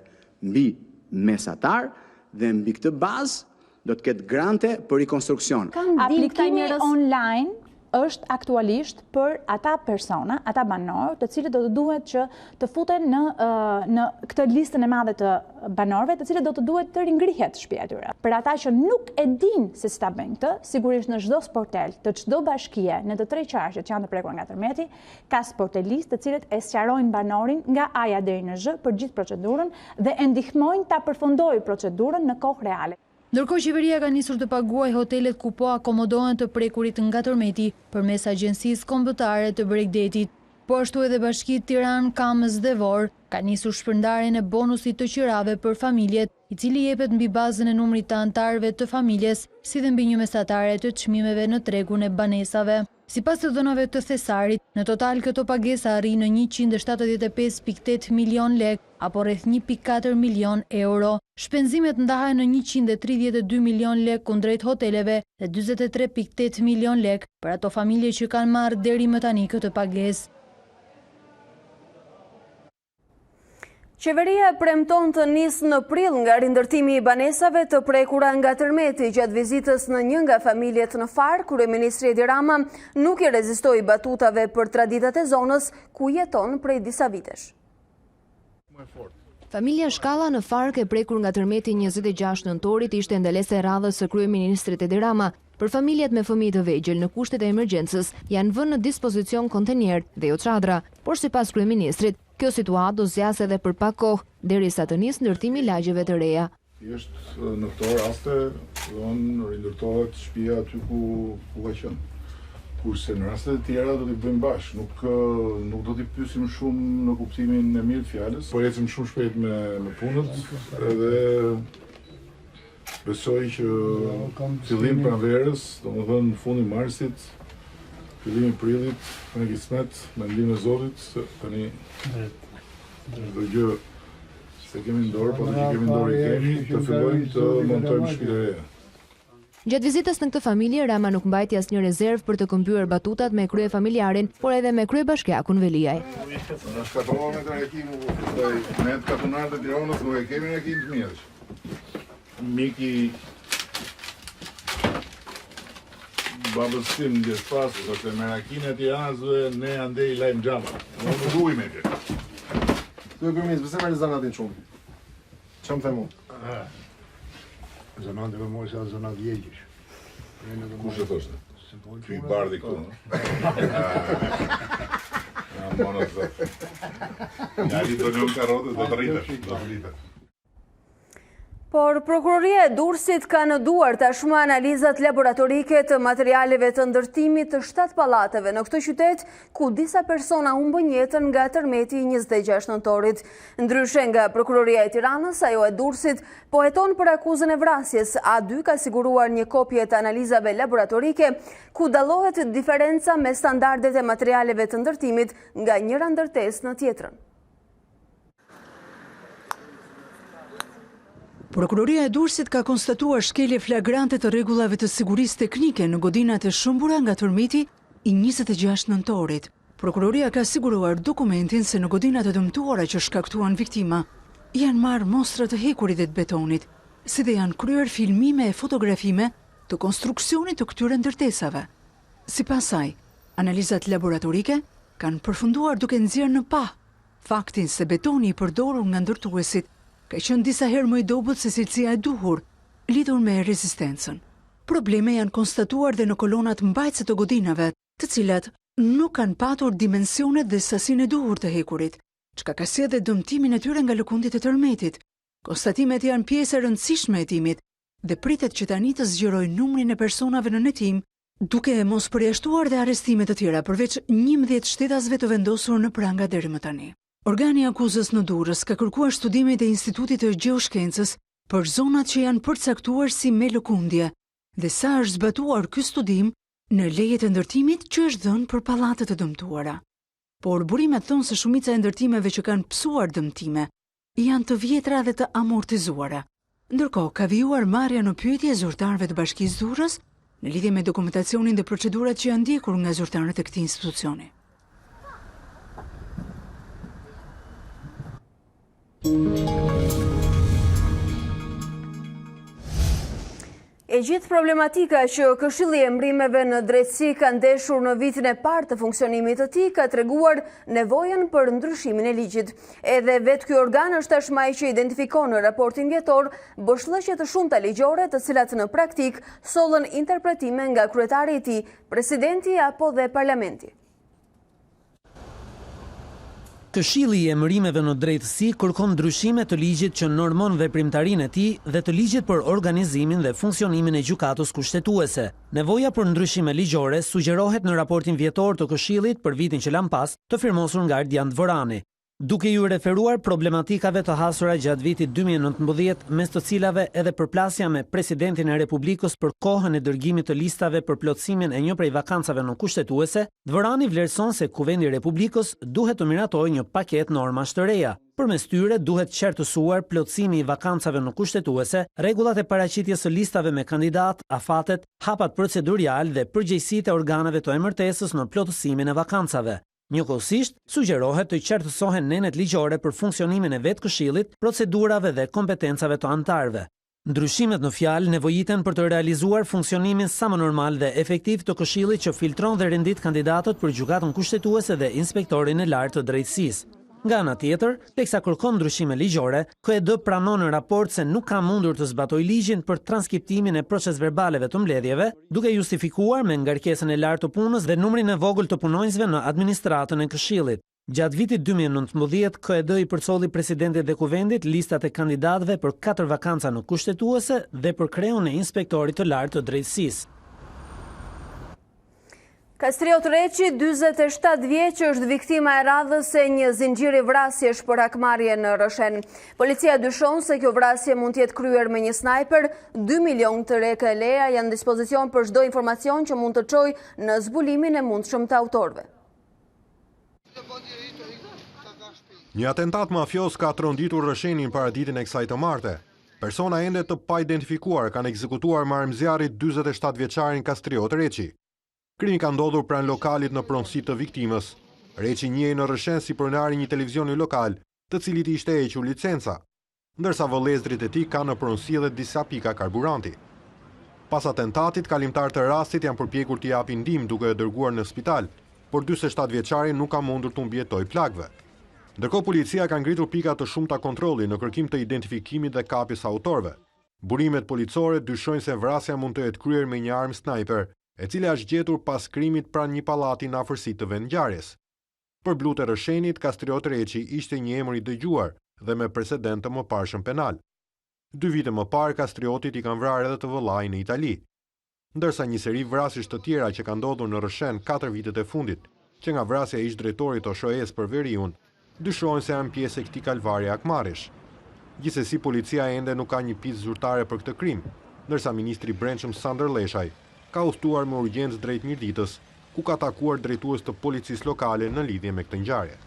mbi mesatar, dhe mbi këtë bazë do të ketë grante për rekonstruksion. Aplikimi online është aktualisht për ata persona, ata banorë, të cilët do të duhet që të futen në këtë listën e madhe të banorëve, të cilët do të duhet të ringrihet shtëpia e tyre. Për ata që nuk e dinë se si ta bëjnë këtë, sigurisht në çdo sportel, të çdo bashkie, në të 3 qarqet që janë të prekur nga tërmeti, ka sportelistë të cilët e sqarojnë banorin nga A-ja deri në Z për gjithë procedurën dhe e ndihmojnë ta përfundojë procedurën në kohë reale. Ndërkohë, qeveria ka nisur të paguaj hotelet ku po akomodohen të prekurit nga tërmeti përmes Agjencisë Kombëtare të Bregdetit. Po ashtu edhe Bashkitë Tiranë, Kamës dhe Vorë ka nisur shpërndarjen e bonusit të qirave për familjet, i cili jepet mbi bazën e numrit të anëtarëve të familjes, si dhe mbi një mesatare të çmimeve në tregun e banesave. Sipas të dhënave të thesarit, në total këto pagesa arrin në 175.8 milion lek, apo rreth 1.4 milion euro. Shpenzimet ndahen në 132 milion lek kundrejt hoteleve dhe 43.8 milion lek për ato familje që kanë marrë deri më tani këtë pagesë. Qeveria premton të nisë në prill nga rindërtimi i banesave të prekura nga tërmeti. Gjatë vizitës në një nga familjet në Far, kryeministri Edi Rama nuk i rezistoi batutave për traditat e zonës ku jeton prej disa vitesh. Familja Shkalla në Far e prekur nga tërmeti 26 nëntorit ishte ndelese e radhës së kryeministrit Edi Rama. Për familjet me fëmijë të vegjël në kushtet e emergjencës janë vënë në dispozicion kontenjer dhe jo çadra, por sipas kryeministrit, kjo situatë do zgjasë edhe për pak kohë, derisa të nisë ndërtimi lagjeve të reja. Në këto raste rindërtohet shtëpia aty ku ka qenë. Kurse në rastet e tjera do t'i bëjmë bashkë, nuk do t'i pyesim shumë në kuptimin e mirë të fjalës, por ecim shumë shpejt me punët edhe besoj që fillim pranverës, domethënë fundi marsit, fillimi prillit, me kismet, me ndihmën e Zotit, tani çdo gjë se kemi në dorë, po që kemi në dorë i kemi, të fillojmë të montojmë shtëpitë e reja. Gjatë vizitës në këtë familje, Rama nuk mbajti asnjë rezervë për të këmbyer batutat me krye familjarin, por edhe me krye bashkiakun Veliaj. Në shkatohet me të rekimu, ne të katunarët e Tiranës nuk e kemi rekim të mirë. Miki babës tim në gjithë pasë, se me rakinë e Tiranës ne andej lajmë gjama. Në nuk duj me këtë. Tu e kërmis, bëse me rizanat në shumë? Që më themu? Zonat e vëmoj se zonat vjegjësh. Kush e thoshte? Ky i bardhi këtu. Mono të thotë. Njari do njën karotës do të rritët. Por Prokuroria e Durrësit ka në duar tashmë analizat laboratorike të materialeve të ndërtimit të 7 pallateve në këtë qytet, ku disa persona humbën jetën nga tërmeti 26 nëntorit. Ndryshe nga Prokuroria e Tiranës, ajo e Durrësit po heton për akuzën e vrasjes. A2 ka siguruar një kopje të analizave laboratorike, ku dallohet diferenca me standardet e materialeve të ndërtimit nga njëra ndërtesë në tjetrën. Prokuroria e Durrësit ka konstatuar shkelje flagrante të rregullave të sigurisë teknike në godinat e shëmbura nga tërmeti i 26 nëntorit. Prokuroria ka siguruar dokumentin se në godinat e dëmtuara që shkaktuan viktima janë marrë mostra të hekurit dhe të betonit, si dhe janë kryer filmime e fotografime të konstruksionit të këtyre ndërtesave. Sipas saj, analizat laboratorike kanë përfunduar duke nxjerrë në pa faktin se betoni i përdorur nga ndërtuesit ka qenë disa herë më i dobët se cilësia e duhur lidhur me rezistencën. Probleme janë konstatuar dhe në kolonat mbajtëse të godinave, të cilat nuk kanë patur dimensionet dhe sasinë e duhur të hekurit, çka ka sjellë dëmtimin e tyre nga lëkundit e tërmetit. Konstatimet janë pjesë e rëndësishme e hetimit dhe pritet që tani të zgjerojë numrin e personave në hetim, duke e mos përjashtuar dhe arrestime të tjera përveç 11 shtetasve të vendosur në pranga deri më tani. Organi akuzës në Durrës ka kërkuar studimet e Institutit të Gjeoshkencës për zonat që janë përcaktuar si me lëkundje dhe sa është zbatuar ky studim në lejet e ndërtimit që është dhënë për pallatet të dëmtuara. Por burimet thonë se shumica e ndërtimeve që kanë psuar dëmtime janë të vjetra dhe të amortizuara. Ndërkohë, ka vijuar marrja në pyetje e zyrtarëve të Bashkisë Durrës në lidhje me dokumentacionin dhe procedurat që janë ndjekur nga zyrtarët e këtij institucioni. E gjithë problematika që Këshilli i Emërimeve në Drejtësi ka ndeshur në vitin e parë të funksionimit të tij ka treguar nevojën për ndryshimin e ligjit. Edhe vetë ky organ është tashmë ai që identifikon në raportin vjetor boshllëqe të shumta ligjore, të cilat në praktik sollën interpretime nga kryetari i tij, presidenti apo dhe parlamenti. Këshilli i Emërimeve në Drejtësi kërkon ndryshime të ligjit që normon veprimtarinë e tij dhe të ligjit për organizimin dhe funksionimin e gjykatës kushtetuese. Nevoja për ndryshime ligjore sugjerohet në raportin vjetor të Këshillit për vitin që lan pas, të firmosur nga Ardian Dvorani. Duke ju referuar problematikave të hasura gjatë vitit 2019, mes të cilave edhe përplasja me presidentin e Republikës për kohën e dërgimit të listave për plotësimin e një prej vakancave në kushtetuese, Dvorani vlerëson se Kuvendi i Republikës duhet të miratojë një paket normash të reja. Përmes tyre duhet qartësuar plotësimi i vakancave në kushtetuese, rregullat e paraqitjes së listave me kandidat, afatet, hapat procedurial dhe përgjegjësitë e organeve të emërtesës në plotësimin e vakancave. Njëkohësisht, sugjerohet të qartësohen nenet ligjore për funksionimin e vetë Këshillit, procedurave dhe kompetencave të anëtarëve. Ndryshimet në fjalë nevojiten për të realizuar funksionimin sa më normal dhe efektiv të Këshillit që filtron dhe rendit kandidatët për gjykatën kushtetuese dhe inspektorin e lartë të drejtësisë. Nga ana tjetër, teksa kërkon ndryshime ligjore, KED pranon në raport se nuk ka mundur të zbatojë ligjin për transkriptimin e procesverbaleve të mbledhjeve, duke justifikuar me ngarkesën e lartë të punës dhe numrin e vogël të punonjësve në administratën e Këshillit. Gjatë vitit 2019, KED i përcolli presidentit dhe kuvendit listat e kandidatëve për 4 vakanca në kushtetuese dhe për kreun e inspektorit të lartë të drejtësisë. Kastriot Reqi, 47 vjeç, është viktima e radhës e një zinxhiri vrasjesh për hakmarrje në Rëshen. Policia dyshon se kjo vrasje mund të jetë kryer me një snajper. 2 milion të lekë leja janë në dispozicion për çdo informacion që mund të çojë në zbulimin e mundshëm të autorëve. Një atentat mafios ka tronditur Rëshenin para ditën e kësaj të marte. Persona ende të pa identifikuar kanë ekzekutuar marrëmzjarrit 47 vjeçarin Kastriot Reqi. Krimi ka ndodhur pranë lokalit në pronësi të viktimës. Reqi njihej në Rëshen si pronari një televizioni lokal, të cilit ishte hequr licenca, ndërsa vëllezërit e tij kanë në pronësi edhe disa pika karburanti. Pas atentatit, kalimtarët e rastit janë përpjekur të japin ndihmë duke e dërguar në spital, por 47 vjeçari nuk ka mundur të mbijetojë plagëve. Ndërkohë policia ka ngritur pika të shumta kontrolli në kërkim të identifikimit dhe kapjes autorëve. Burimet policore dyshojnë se vrasja mund të jetë kryer me një armë snajper, e cila është gjetur pas krimit pranë një pallati në afërsi të vendngjarjes. Për blut e Rëshenit, Kastriot Reqi ishte një emër i dëgjuar dhe me precedent të mëparshëm penal. 2 vite më parë, Kastriotit i kanë vrarë edhe të vëllai në Itali. Ndërsa një seri vrasësh të tjera që kanë ndodhur në Rëshen 4 vitet e fundit, që nga vrasja e ish-drejtorit OSHE-s për Veriun, dyshohen se janë pjesë e këtij kalvarie akmarrësh. Gjithsesi, policia ende nuk ka një picë zyrtare për këtë krim, ndërsa ministri i Brendshëm Sander Leshaj ka udhëtuar me urgjencë drejt Mirditës, ku ka takuar drejtues të policisë lokale në lidhje me këtë ngjarje.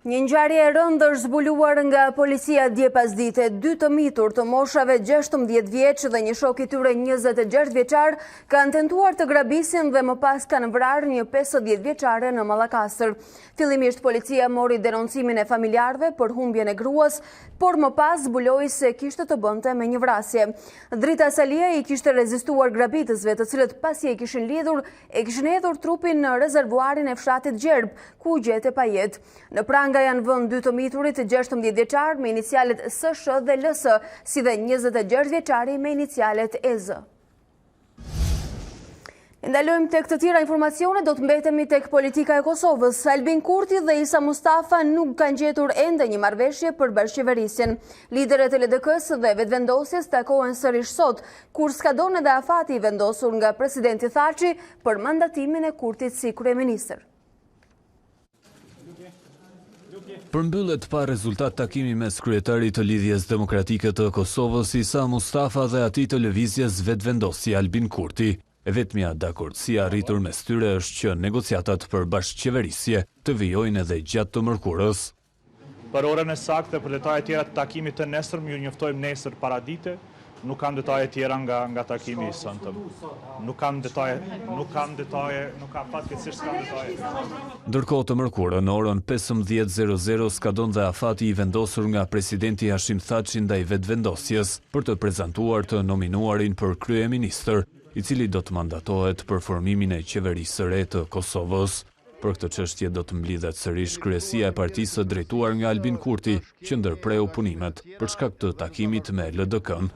Një ngjarje e rëndë është zbuluar nga policia dje pasdite. 2 të mitur të moshave 16 vjeç dhe një shok i tyre 26 vjeçar kanë tentuar të grabisin dhe më pas kanë vrarë një 50 vjeçare në Mallakastër. Fillimisht policia mori denoncimin e familjarëve për humbjen e gruas, por më pas zbuloi se kishte të bënte me një vrasje. Drita Salia i kishte rezistuar grabitësve, të cilët pasi e kishin lidhur, e kishin hedhur trupin në rezervuarin e fshatit Gjerb, ku u gjete pa jetë. Në prang Tiranga janë vënë 2 të miturit, 16 vjeçar me inicialet SSH dhe LS, si dhe 26 vjeçari me inicialet EZ. Ndalojmë tek të tjera informacione, do të mbetemi tek politika e Kosovës. Albin Kurti dhe Isa Mustafa nuk kanë gjetur ende një marrëveshje për bashkëqeverisjen. Liderët e LDK-s dhe vetëvendosjes takohen sërish sot, kur skadon edhe afati i vendosur nga presidenti Thaçi për mandatimin e Kurtit si kryeministër. Përmbyllet pa rezultat takimi mes kryetarit të Lidhjes Demokratike të Kosovës Isa Mustafa dhe atij të lëvizjes vetëvendosje Albin Kurti. E vetmja dakordësia arritur mes tyre është që negociatat për bashkëqeverisje të vijojnë edhe gjatë të mërkurës. Për orën e saktë dhe për detajet tjera të takimit të nesërm, ju njoftojmë nesër paradite. Nuk kam detaje tjera nga takimi i sëntëm. Nuk kam fatkeqësisht s'kam detaje. Ndërkohë të mërkurën, në orën 15:00 skadon dhe afati i vendosur nga presidenti Hashim Thaçi ndaj vetëvendosjes për të prezantuar të nominuarin për kryeministër, i cili do të mandatohet për formimin e qeverisë së re të Kosovës. Për këtë çështje do të mblidhet sërish kryesia e partisë drejtuar nga Albin Kurti, që ndërpreu punimet për shkak të takimit me LDK-n.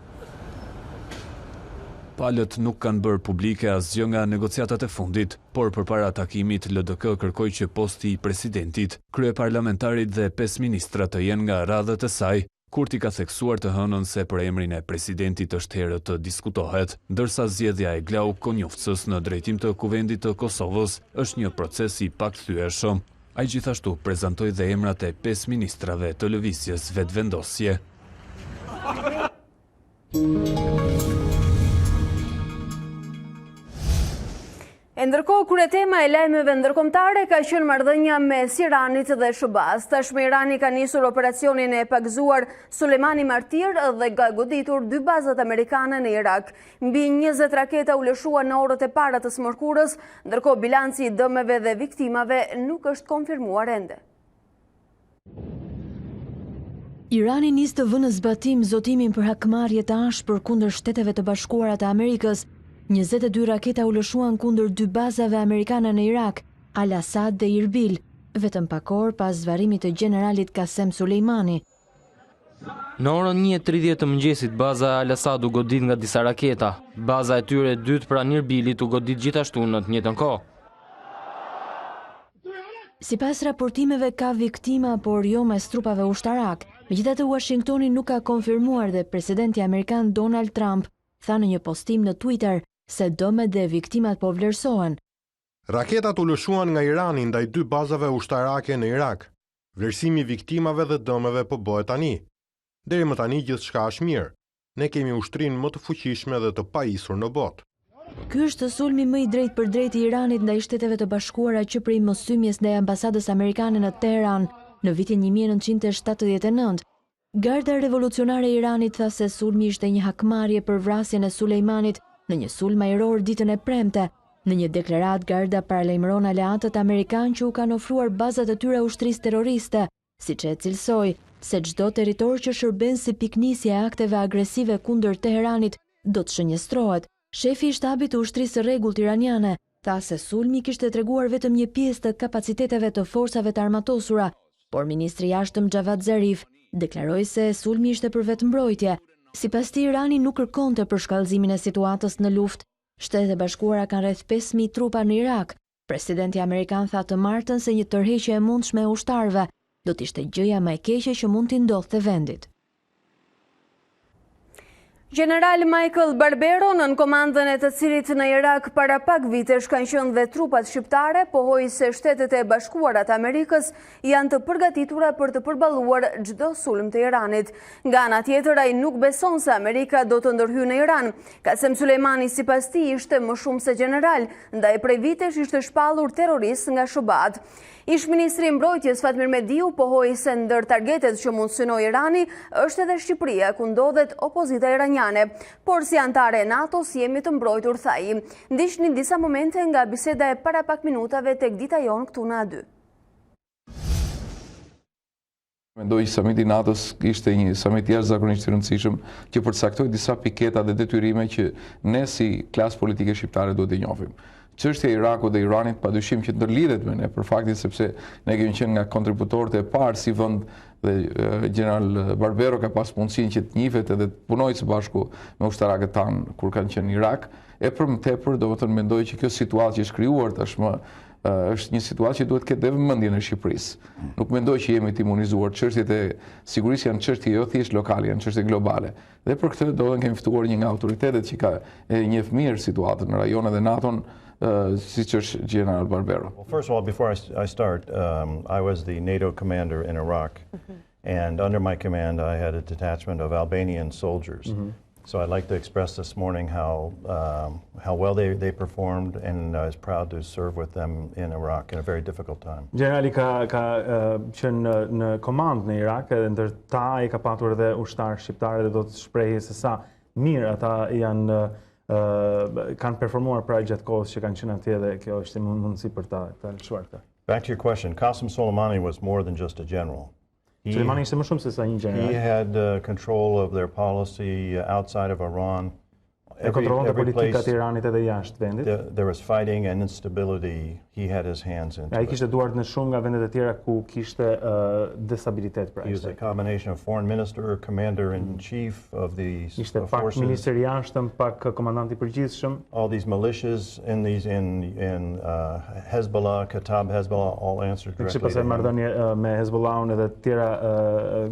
Palët nuk kanë bërë publike asgjë nga negociatat e fundit, por përpara takimit LDK kërkoi që posti i presidentit, kryeparlamentarit dhe 5 ministra të jenë nga radhët e saj. Kurti ka theksuar të hënën se për emrin e presidentit është herë të diskutohet, ndërsa zgjedhja e Glauk Konjufcës në drejtim të Kuvendit të Kosovës është një proces i pakthyeshëm. Ai gjithashtu prezantoi dhe emrat e 5 ministrave të lëvizjes vetëvendosje. Ndërkohë, kryetema e lajmeve ndërkombëtare ka qenë marrëdhënia mes Iranit dhe SBA-s. Tashmë Irani ka nisur operacionin e pagëzuar Sulejmani Martir dhe ka goditur 2 bazat amerikane në Irak. Mbi 20 raketa u lëshuan në orët e para të smërkurës, ndërkohë bilanci i dëmeve dhe viktimave nuk është konfirmuar ende. Irani nis të vënë në zbatim zotimin për hakmarrje të ashpër kundër Shteteve të Bashkuara të Amerikës. 22 raketa u lëshuan kundër 2 bazave amerikane në Irak, Al-Asad dhe Irbil, vetëm pak orë pas zvarimit të generalit Qasem Sulejmani. Në orën 1:30 të mëngjesit, baza Al-Asad u godit nga disa raketa. Baza e tyre e dytë pranë Irbilit u godit gjithashtu në të njëjtën kohë. Sipas raportimeve ka viktima, por jo mes trupave ushtarak. Megjithatë, Washingtoni nuk ka konfirmuar dhe presidenti amerikan Donald Trump tha në një postim në Twitter se dëmet dhe viktimat po vlerësohen. Raketat u lëshuan nga Irani ndaj 2 bazave ushtarake në Irak. Vlerësimi i viktimave dhe dëmeve po bëhet tani. Deri më tani gjithçka është mirë. Ne kemi ushtrinë më të fuqishme dhe të pajisur në botë. Ky është sulmi më i drejtë për drejtë i Iranit ndaj Shteteve të Bashkuara që prej mosymjes ndaj ambasadës amerikane në Teheran në vitin 1979. Garda revolucionare e Iranit tha se sulmi ishte një hakmarrje për vrasjen e Sulejmanit në një sulm ajror ditën e premte. Në një deklarat, Garda paralajmëron aleatët amerikan që u kanë ofruar bazat e tyre ushtrisë terroriste, siç e cilsoi se çdo territor që shërben si piknisje e akteve agresive kundër Teheranit do të shënjestrohet. Shefi i shtabit të ushtrisë së rregullt iraniane tha se sulmi kishte treguar vetëm një pjesë të kapaciteteve të forcave të armatosura, por ministri i jashtëm Javad Zarif deklaroi se sulmi ishte për vetëmbrojtje. Sipas tij, Irani nuk kërkonte për shkallëzimin e situatës në luftë. Shtetet e Bashkuara kanë rreth 5000 trupa në Irak. Presidenti amerikan tha të martën se një tërheqje e mundshme e ushtarëve do të ishte gjëja më e keqe që mund t'i ndodhte vendit. General Michael Barbero, nën komandën e të cilit në Irak para pak vitesh kanë qenë dhe trupat shqiptare, pohoi se Shtetet e Bashkuara të Amerikës janë të përgatitura për të përballuar çdo sulm të Iranit. Nga ana tjetër, ai nuk beson se Amerika do të ndërhyjë në Iran. Qasem Sulejmani sipas tij ishte më shumë se general, ndaj prej vitesh ishte shpallur terrorist nga SBA-t. Ish-ministri i mbrojtjes Fatmir Mediu pohoi se ndër targetet që mund synojë Irani është edhe Shqipëria, ku ndodhet opozita iraniane, por si antare e NATO-s jemi të mbrojtur, tha ai. Ndiqni disa momente nga biseda e para pak minutave tek dita jon këtu në A2. Mendoj samiti NATO-s ishte një samit jashtëzakonisht i rëndësishëm që përcaktoi disa piketa dhe detyrime që ne si klasë politike shqiptare duhet të njohim. Çështja e Irakut dhe Iranit padyshim që ndërlidhet me ne për faktin sepse ne kemi qenë nga kontributorët e parë si vend dhe General Barbero ka pas mundësinë që të njihet edhe të punojë së bashku me ushtarakët tanë kur kanë qenë në Irak. E për më tepër domethënë mendoj që kjo situatë që është krijuar tashmë është një situatë që duhet të ketë vëmendjen e Shqipërisë. Nuk mendoj që jemi të imunizuar. Çështjet e sigurisë janë çështje jo thjesht lokale, janë çështje globale. Dhe për këtë do të kemi ftuar një nga autoritetet që ka e njeh mirë situatën në rajon dhe NATO-n, siç është General Barbero. Well, first of all, before I start, I was the NATO commander in Iraq, and under my command I had a detachment of Albanian soldiers. So I'd like to express this morning how well they performed, and I was proud to serve with them in Iraq in a very difficult time. Generali ka qenë në komandë në Irak, edhe ndërta ai ka patur edhe ushtarë shqiptarë dhe do të shprehej se sa mirë ata kanë performuar pra gjatë kohës që kanë qenë atje dhe kjo është një mundësi për ta lëshuar këtë. Back to your question, Qasem Soleimani was more than just a general. Soleimani ishte më shumë se sa një general. He had control of their policy outside of Iran. E kontrollonte politikat e Iranit edhe jashtë vendit. There was fighting and instability. He had his hands into. Ai kishte duart në shumë nga vendet e tjera ku kishte destabilitet pra. He was a combination of foreign minister, commander in chief of the forces. Ishte pak minister i jashtëm, pak komandant I përgjithshëm. All these militias in Hezbollah, Kataib Hezbollah, all answered directly. Kishte pasur marrëdhënie me Hezbollahun edhe të tjera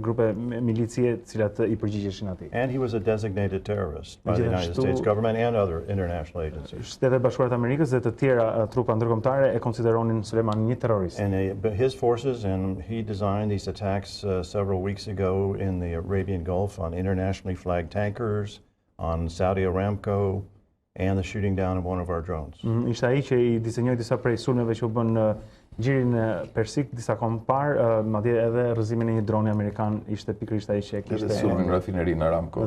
grupe milicie të cilat I përgjigjeshin atij. And he was a designated terrorist by the United States government and other international agencies. Shtetet Bashkuara të Amerikës dhe të tjera trupa ndërkombëtare e konsideronin Soleimani një terrorist. And his forces, and he designed these attacks several weeks ago in the Arabian Gulf on internationally flagged tankers, on Saudi Aramco, and the shooting down of one of our drones. Ishte ai që I dizenjoi disa prej sulmeve që u bën në gjirin persik disa kohë më parë, madje edhe rrëzimin e një droni amerikan ishte pikërisht ai që kishte sulmin në rafinerinë Aramco.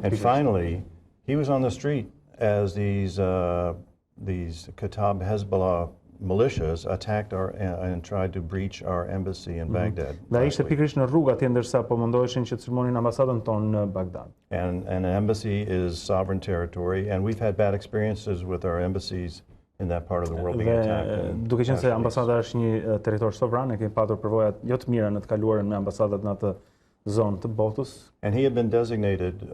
And finally, he was on the street as these Kataib Hezbollah militias attacked and tried to breach our embassy in Baghdad. Dhe ishte pikërisht në rrugë atje ndërsa po mundoheshin që të sulmonin ambasadën tonë në Bagdad. And an embassy is sovereign territory, and we've had bad experiences with our embassies in that part of the world being attacked. Duke qenë se ambasada është një territor sovran, ne kemi patur përvoja jo të mira në të kaluarën me ambasadat në atë zonë të botës. And he had been designated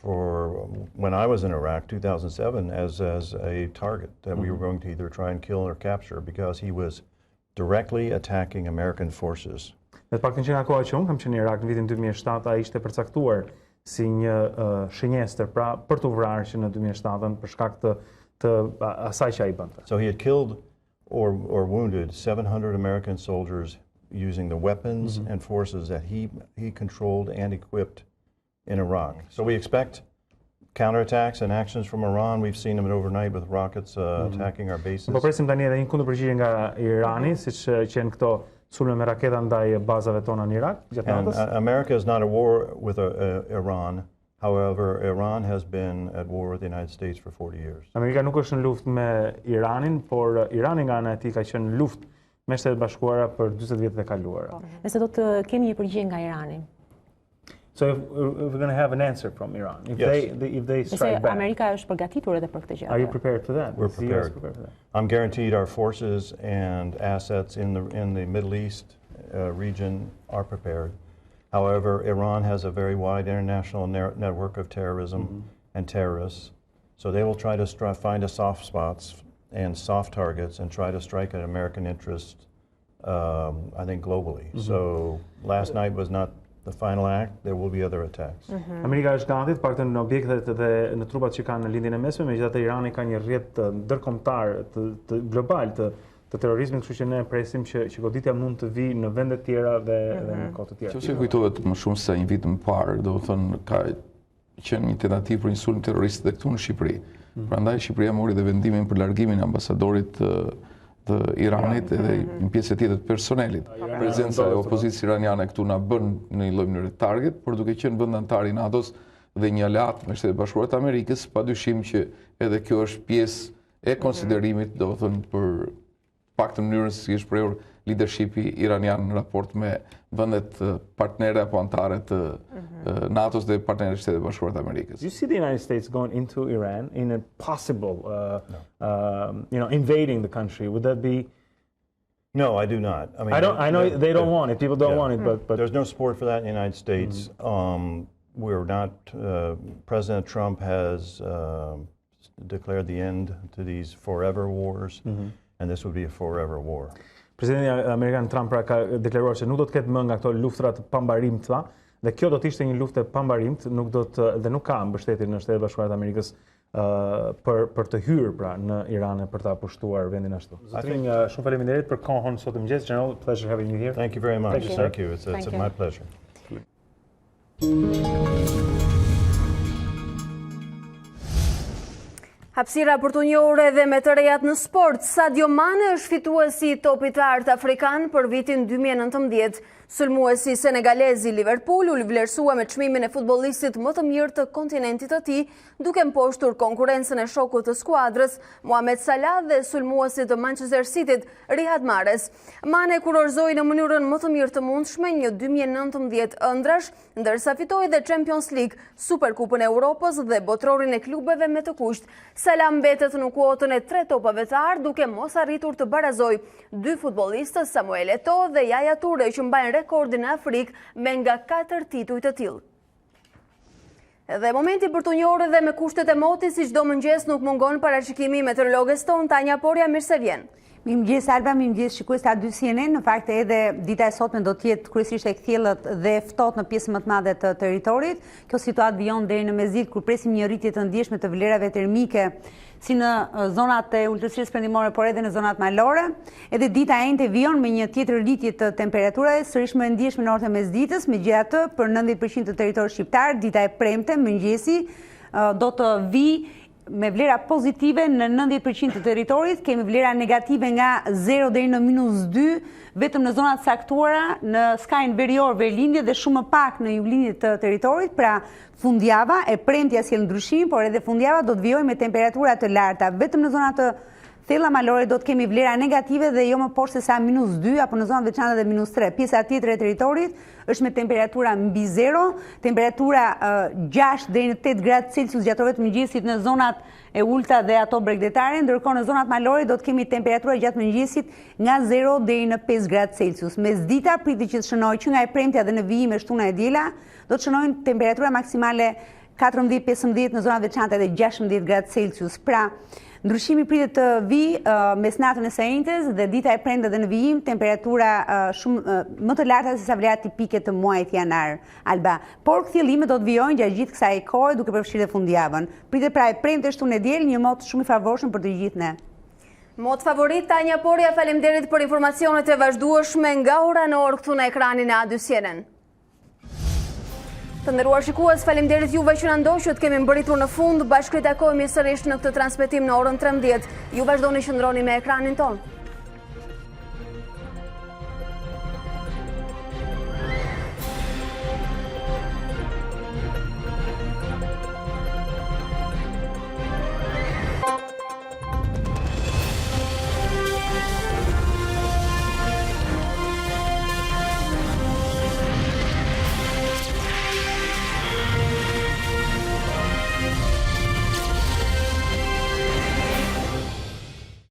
for when I was in Iraq, 2007, as a target that we were going to either try and kill or capture because he was directly attacking American forces. Në të paktën që nga koha që unë kam qenë në Irak në vitin 2007, ai ishte përcaktuar si një shënjestër pra për të vrarë që në 2007 për shkak të asaj që ai bënte. So he had killed or wounded 700 American soldiers using the weapons and forces that he controlled and equipped in Iraq. So we expect counterattacks and actions from Iran. We've seen them overnight with rockets attacking our bases. Po presim tani edhe një kundërpërgjigje nga Irani, siç qenë këto sulme me raketa ndaj bazave tona në Irak gjatë natës. America is not at war with Iran. However, Iran has been at war with the United States for 40 years. Amerika nuk është në luftë me Iranin, por Irani nga ana e tij ka qenë në luftë me Shtetet Bashkuara për 40 vjet e kaluara. Nëse do të kemi një përgjigje nga Irani. So if we're going to have an answer from Iran, if they strike back, Amerika është përgatitur edhe për këtë gjë. Are you prepared for that? We're prepared. I'm guaranteed our forces and assets in the Middle East region are prepared. However, Iran has a very wide international network of terrorism and terrorists, so they will try to find a soft spots and soft targets and try to strike at American interest, I think, globally. So last night was not the final act. There will be other attacks. Amerika është gati të paktën në objektet dhe në trupat që kanë në lindjen e mesme, megjithatë Irani ka një rrjet ndërkombëtar të global të terrorizmit, kështu që ne presim që goditja mund të vijë në vende të tjera dhe në kohë të tjera. Nëse kujtohet më shumë se një vit më parë, do të thonë ka qenë një tentativë për një sulm terrorist edhe këtu në Shqipëri. Prandaj Shqipëria mori dhe vendimin për largimin e ambasadorit të Iranit edhe një pjesë tjetër të personelit. Prezenca e opozitës iraniane këtu na bën në një lloj mënyrë target, por duke qenë vend antar I NATO-s dhe një aleat me Shtetet Bashkuara të Amerikës, padyshim që edhe kjo është pjesë e konsiderimit, do të thonë për pak të mënyrën si është shprehur leadershipi iranian në raport me vendet partnere apo antare të NATO-s dhe partnerët e Shtetit Bashkuar të Amerikës. Do you see the United States going into Iran in a possible, invading the country? Would that be? No, I do not. I mean, I know they don't want it. People don't want it, but there's no support for that in the United States. We're not. President Trump has declared the end to these forever wars, and this would be a forever war. Presidenti Amerikan Trump pra ka deklaruar se nuk do të ketë më nga këto luftra të pambarimta, dhe kjo do të ishte një luftë e pambarimt, dhe nuk ka mbështetje në Shtetet Bashkuara të Amerikës për të hyrë pra në Iran e për ta pushtuar vendin ashtu. Zotrin, shumë faleminderit për kohën sot mëngjes. General, pleasure having you here. Thank you very much. Thank you. It's my pleasure. Hapësira për të njohur edhe me të rejat në sport, Sadio Mane është fituesi i topit të artë afrikan për vitin 2019. Sulmuesi senegalezi Liverpool u vlerësua me çmimin e futbollistit më të mirë të kontinentit të tij, duke mposhtur konkurrencën e shokut të skuadrës, Mohamed Salah, dhe sulmuesit të Manchester Cityt, Riyad Mahrez. Mane kurorëzoi në mënyrën më të mirë të mundshme një 2019 ëndrash, ndërsa fitoi dhe Champions League, Superkupën e Europës dhe botrorin e klubeve me të kusht. Salah mbetet në kuotën e 3 topave të artë, duke mos arritur të barazojë dy futbollistët, Samuel Eto'o dhe Yaya Toure, që mbajnë rekordin në Afrikë me nga 4 tituj të tillë. Dhe momenti për të njohur edhe me kushtet e motit, si çdo mëngjes nuk mungon parashikimi i meteorologes ton Tanja Porja, mirë se vjen. Mirëmëngjes Alba, mirëmëngjes shikues të A2 CNN. Në fakt edhe dita e sotme do të jetë kryesisht e kthjellët dhe ftohtë në pjesën më të madhe të territorit. Kjo situatë vijon deri në mesditë, kur presim një rritje të ndjeshme të vlerave termike si në zonat e ulësisë perëndimore, por edhe në zonat malore. Edhe dita e njëjtë vijon me një tjetër rritje të temperaturave, sërish më e ndjeshme në orët e mesditës. Megjithatë, për 90% të territorit shqiptar, dita e premte, mëngjesi, do të vijë me vlera pozitive në 90% të territorit. Kemi vlera negative nga 0 deri në -2, vetëm në zonat saktuara në skajin verior, verlindje, dhe shumë më pak në juglindje të territorit. Pra fundjava e premtja sjell ndryshim, por edhe fundjava do të vijojë me temperatura të larta. Vetëm në zonat të thella malore do të kemi vlera negative dhe jo më poshtë se sa -2, apo në zonat veçanta dhe -3. Pjesa tjetër e territorit është me temperatura mbi 0, temperatura 6 deri në 8 gradë Celsius gjatë orëve të mëngjesit në zonat e ulta dhe ato bregdetare, ndërkohë në zonat malore do të kemi temperatura gjatë mëngjesit nga 0 deri në 5 gradë Celsius. Mesdita pritet që të shënojë që nga e premtja dhe në vijim e shtuna e diela, do të shënojnë temperatura maksimale 14-15 në zonat veçanta dhe 16 gradë Celsius. Pra, ndryshimi pritet të vijë mes natën e së njëjtës dhe dita e premte dhe në vijim temperatura shumë më të larta se sa vlerat tipike të muajit janar, Alba. Por kthjellimet do të vijojnë gjatë gjithë kësaj kohe, duke përfshirë fundjavën. Pritet pra e premte shtunë e diel, një mot shumë i favorshëm për të gjithë ne. Mot favorit Tanja Porja, faleminderit për informacionet e vazhdueshme nga ora në orë këtu në ekranin e A2 CNN. Të nderuar shikues, faleminderit juve që na ndoqët, kemi mbërritur në fund, bashkë takojmë sërish në këtë transmetim në orën 13. Ju vazhdoni qëndroni me ekranin ton.